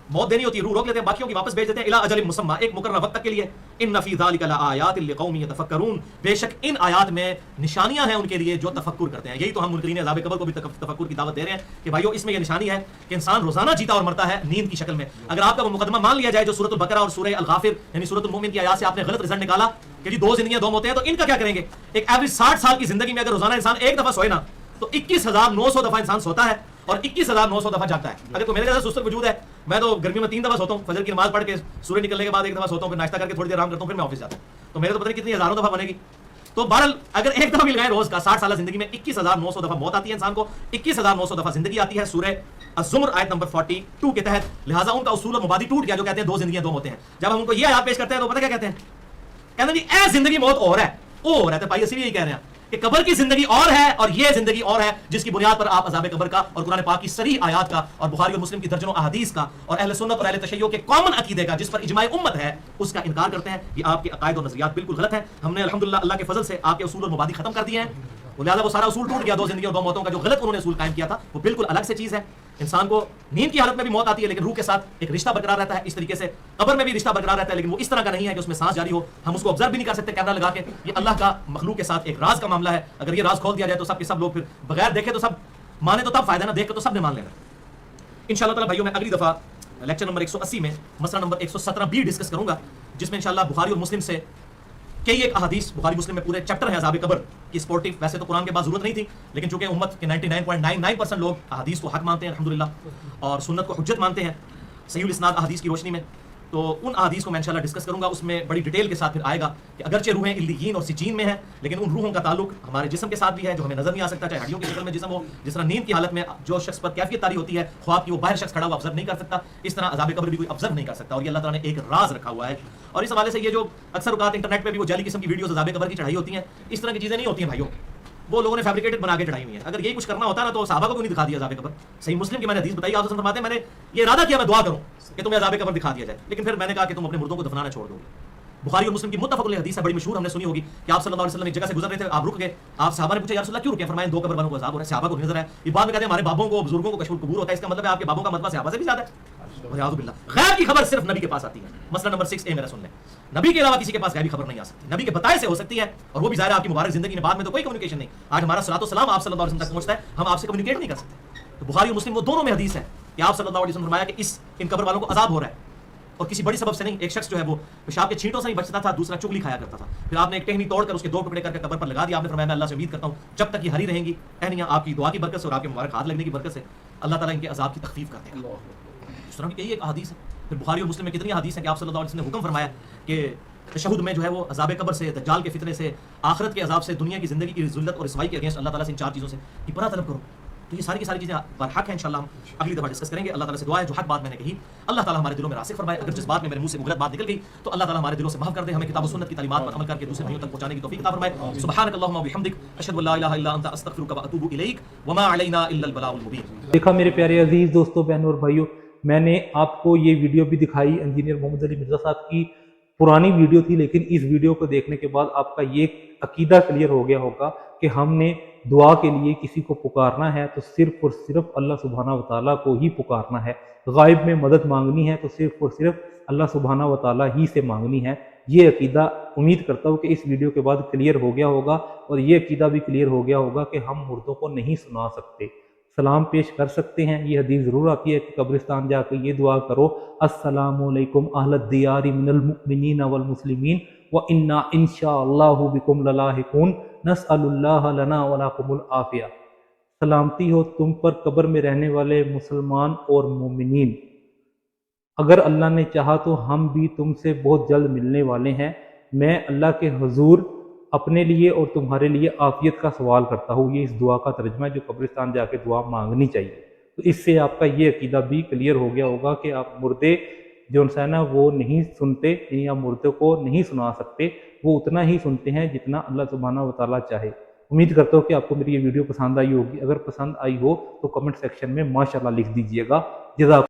موت دینی ہوتی ہے روح روک لیتے ہیں, باقیوں کی واپس بھیج دیتے ہیں. الی اجل مسمى, ایک مقررہ وقت تک کے لیے. ان فی ذلک لآیات لقوم یتفکرون, بے شک ان آیات میں نشانیاں ہیں ان کے لیے جو تفکر کرتے ہیں. یہی تو ہم منکرین عذاب قبر کو بھی تفکر کی دعوت دے رہے ہیں کہ بھائیو اس میں یہ نشانی ہے کہ انسان روزانہ جیتا اور مرتا ہے نیند کی شکل میں. اگر آپ کا وہ مقدمہ مان لیا جائے جو سورۃ البقرہ اور سورہ الغافر یعنی سورۃ المومن کی آیات سے آپ نے غلط رزلٹ نکالا کہ جی دو زندگیاں دو موتیں ہیں, تو ان کا کیا کریں گے. ایک ایوریج 60 سال کی زندگی میں اگر روزانہ انسان ایک دفعہ سوئے نا تو 21,900 دفعہ انسان سوتا ہے اور 21,900 دفعہ جاگتا ہے. اگر تو میرے جیسا سست وجود ہے, میں تو گرمی میں 3 دفعہ سوتا ہوں, فجر کی نماز پڑھ کے سورج نکلنے کے بعد ایک دفعہ سوتا ہوں, پھر ناشتہ کر کے تھوڑی دیر آرام کرتا ہوں, پھر میں آفس جاتا ہوں. تو میرے تو پتہ نہیں کتنی ہزاروں دفعہ بنے گی. تو بہرحال اگر ایک دفعہ بھی لگائیں روز کا 60 سالہ زندگی میں 21,900 دفعہ موت آتی ہے انسان کو, 21,900 دفعہ زندگی آتی ہے سورہ الزمر آیت نمبر 42 کے تحت. لہٰذا ان کا اصول مبادی ٹوٹ گیا جو کہتے ہیں دو زندگیاں دو موتیں ہیں. جب ہم ان کو یہ آیات پیش کرتے ہیں تو پتہ کیا کہتے ہیں, کہتے ہیں جی اے زندگی موت اور ہے, اور ہے. تو بھائی اسی لیے کہہ رہے ہیں کہ قبر کی زندگی اور ہے اور یہ زندگی اور ہے جس کی بنیاد پر آپ عذاب قبر کا اور قرآن پاک کی صریح آیات کا اور بخاری اور مسلم کی درجنوں احادیث کا اور اہل سنت اور اہل تشیع کے کامن عقیدے کا جس پر اجماع امت ہے اس کا انکار کرتے ہیں. یہ آپ کے عقائد اور نظریات بالکل غلط ہیں. ہم نے الحمدللہ اللہ کے فضل سے آپ کے اصول اور مبادی ختم کر دیے ہیں. لہٰذا وہ سارا اصول ٹوٹ گیا دو زندگیوں دو موتوں کا جو غلط انہوں نے اصول قائم کیا تھا, وہ بالکل الگ سے چیز ہے. انسان کو نیند کی حالت میں بھی موت آتی ہے لیکن روح کے ساتھ ایک رشتہ برقرار رہتا ہے. اس طریقے سے قبر میں بھی رشتہ برقرار رہتا ہے لیکن وہ اس طرح کا نہیں ہے کہ اس میں سانس جاری ہو, ہم اس کو آبزرو بھی نہیں کر سکتے کیمرہ لگا کے. یہ اللہ کا مخلوق کے ساتھ ایک راز کا معاملہ ہے. اگر یہ راز کھول دیا جائے تو سب کے سب لوگ پھر بغیر دیکھے تو سب مانے تو تب فائدہ, نہ دیکھ کے تو سب نے مان لینا. انشاءاللہ تعالیٰ بھائیوں میں اگلی دفعہ لیکچر نمبر 180 میں مسئلہ نمبر 117 بھی ڈسکس کروں گا جس میں انشاءاللہ بخاری اور مسلم سے کئی ایک احادیث, بخاری مسلم میں پورے چیپٹر ہیں عذاب قبر کی سپورٹنگ. ویسے تو قرآن کے بعد ضرورت نہیں تھی لیکن چونکہ امت کے 99.99% لوگ احادیث کو حق مانتے ہیں الحمدللہ اور سنت کو حجت مانتے ہیں صحیح الاسناد احادیث کی روشنی میں, تو ان احادیث کو میں انشاءاللہ ڈسکس کروں گا. اس میں بڑی ڈیٹیل کے ساتھ پھر آئے گا کہ اگرچہ روحیں علیین اور سجین میں ہیں لیکن ان روحوں کا تعلق ہمارے جسم کے ساتھ بھی ہے جو ہمیں نظر نہیں آ سکتا, چاہے ہڈیوں کی شکل میں جسم ہو. جس طرح نیند کی حالت میں جو شخص پر کیفیت طاری ہوتی ہے خواب کی وہ باہر شخص کھڑا ہوا آبزرو نہیں کر سکتا, اس طرح عذاب قبر بھی کوئی آبزرو نہیں کر سکتا. اور یہ اللہ تعالیٰ نے ایک راز رکھا ہوا ہے. اور اس حوالے سے یہ جو اکثر اوقات انٹرنیٹ پہ بھی وہ جعلی قسم کی ویڈیوز عذاب قبر کی چڑھائی ہوتی ہیں, اس طرح کی چیزیں نہیں ہوتی ہیں بھائیوں, وہ لوگوں نے فیبریکیٹڈ بنا کے چڑھائی ہوئی ہیں. اگر یہی کچھ کرنا ہوتا نا تو صحابہ کو نہیں دکھا دیا عذاب قبر. صحیح مسلم کی میں نے حدیث بتائی, آپ فرماتے ہیں میں نے یہ ارادہ کیا میں دعا کروں کہ تمہیں عذاب قبر دکھا دیا جائے, لیکن پھر میں نے کہا کہ تم اپنے مردوں کو دفنانا چھوڑ دو گے. بخاری اور مسلم کی متفق علیہ حدیث ہے, بڑی مشہور, ہم نے سنی ہوگی کہ آپ صلی اللہ علیہ وسلم ایک جگہ سے گزر رہے تھے, آپ رک گئے, آپ صحابہ نے پوچھا یا رسول اللہ کیوں رکے, فرمایا دو قبر والوں کو عذاب ہو رہا ہے. صحابہ کو نظر ہے یہ بات میں کہتے ہیں ہمارے بابوں کو بزرگوں کو کشف القبور ہوتا ہے, اس کا مطلب ہے آپ کے بابوں کا مرتبہ صحابہ سے بھی زیادہ ہے. والعیاذ باللہ. غیب کی خبر صرف نبی کے پاس آتی ہے. مسئلہ نمبر 6 میرا سن لیں, نبی کے علاوہ کسی کے پاس غیبی خبر نہیں آ سکتی. نبی کے بتائے سے ہو سکتی ہے اور وہ بھی ظاہر ہے آپ کی مبارک زندگی میں, بعد میں تو کوئی کمیونیکیشن نہیں. آج ہمارا صلاۃ و سلام آپ صلی اللہ علیہ وسلم تک پہنچتا ہے, ہم آپ سے کمیونیکیٹ نہیں کر سکتے. تو بخاری اور مسلم وہ دونوں میں حدیث ہے کہ آپ صلی اللہ علیہ وسلم نے فرمایا کہ ان قبر والوں کو عذاب ہو رہا ہے. اور کسی بڑی سبب سے نہیں. ایک شخص جو ہے وہ پیشاب کے چھینٹوں سے نہیں بچتا تھا, دوسرا چگلی کھایا کرتا تھا. پھر آپ نے ایک ٹہنی توڑ کر اس کے 2 ٹکڑے کر کے قبر پر لگا دیا. آپ نے فرمایا میں اللہ سے امید کرتا ہوں جب تک یہ ہری رہیں گی ٹہنیاں آپ کی دعا کی برکت سے اور آپ کے مبارک ہاتھ لگنے کی برکت سے اللہ تعالیٰ ان کے عذاب کی تخفیف کر دے گا. اس طرح کی یہی ایک احادیث ہے. پھر بخاری اور مسلم میں کتنی احادیث ہیں کہ آپ صلی اللہ علیہ وسلم نے حکم فرمایا کہ تشہد میں جو ہے وہ عذاب قبر سے, دجال کے فتنے سے, آخرت کے عذاب سے, دنیا کی زندگی کی ذلت اور رسوائی کے اگینسٹ اللہ تعالیٰ سے ان 4 چیزوں سے کہ پناہ طلب کرو. تو یہ ساری کی ساری چیزیں برحق ہیں. انشاءاللہ ہم اگلی دفعہ ڈسکس کریں گے. اللہ تعالیٰ سے دعا ہے جو حق بات میں نے کہی اللہ تعالیٰ ہمارے دلوں میں راسخ فرمائے. اگر جس بات میں میرے منہ سے مغلط بات نکل گئی تو اللہ تعالیٰ ہمارے دلوں سے معاف کر دے. ہمیں کتاب و سنت کی تعلیمات پر عمل کر کے دوسرے بھائیوں تک پہنچانے کی توفیق عطا فرمائے. سبحانک اللہم و بحمدک اشہد ان لا الہ الا انت استغفرک و اتوب الیک وما علینا الا البلاغ المبین. دیکھا میرے پیارے عزیز دوستوں بہنوں اور بھائیوں, میں نے آپ کو یہ ویڈیو بھی دکھائی انجینئر محمد علی مرزا صاحب کی. پرانی ویڈیو تھی لیکن اس ویڈیو کو دیکھنے کے بعد آپ کا یہ عقیدہ کلیئر ہو گیا ہوگا کہ ہم نے دعا کے لیے کسی کو پکارنا ہے تو صرف اور صرف اللہ سبحانہ و تعالیٰ کو ہی پکارنا ہے. غائب میں مدد مانگنی ہے تو صرف اور صرف اللہ سبحانہ و تعالیٰ ہی سے مانگنی ہے. یہ عقیدہ امید کرتا ہوں کہ اس ویڈیو کے بعد کلیئر ہو گیا ہوگا, اور یہ عقیدہ بھی کلیئر ہو گیا ہوگا کہ ہم مردوں کو نہیں سنا سکتے, سلام پیش کر سکتے ہیں. یہ حدیث ضرور آتی ہے کہ قبرستان جا کے یہ دعا کرو, السلام علیکم اہل الدیار من المؤمنین والمسلمین وَإِنَّا إِن شَاءَ اللَّهُ بِكُمْ لَلَاحِقُونَ نَسْأَلُ اللَّهَ لَنَا وَلَكُمُ الْعَافِيَةَ. سلامتی ہو تم پر قبر میں رہنے والے مسلمان اور مومنین, اگر اللہ نے چاہا تو ہم بھی تم سے بہت جلد ملنے والے ہیں. میں اللہ کے حضور اپنے لیے اور تمہارے لیے عافیت کا سوال کرتا ہوں. یہ اس دعا کا ترجمہ ہے جو قبرستان جا کے دعا مانگنی چاہیے. تو اس سے آپ کا یہ عقیدہ بھی کلیئر ہو گیا ہوگا کہ آپ مردے جو انسان ہے وہ نہیں سنتے, یعنی آپ مردے کو نہیں سنا سکتے, وہ اتنا ہی سنتے ہیں جتنا اللہ سبحانہ و تعالیٰ چاہے. امید کرتا ہوں کہ آپ کو میری یہ ویڈیو پسند آئی ہوگی. اگر پسند آئی ہو تو کمنٹ سیکشن میں ماشاءاللہ لکھ دیجئے گا. جزاک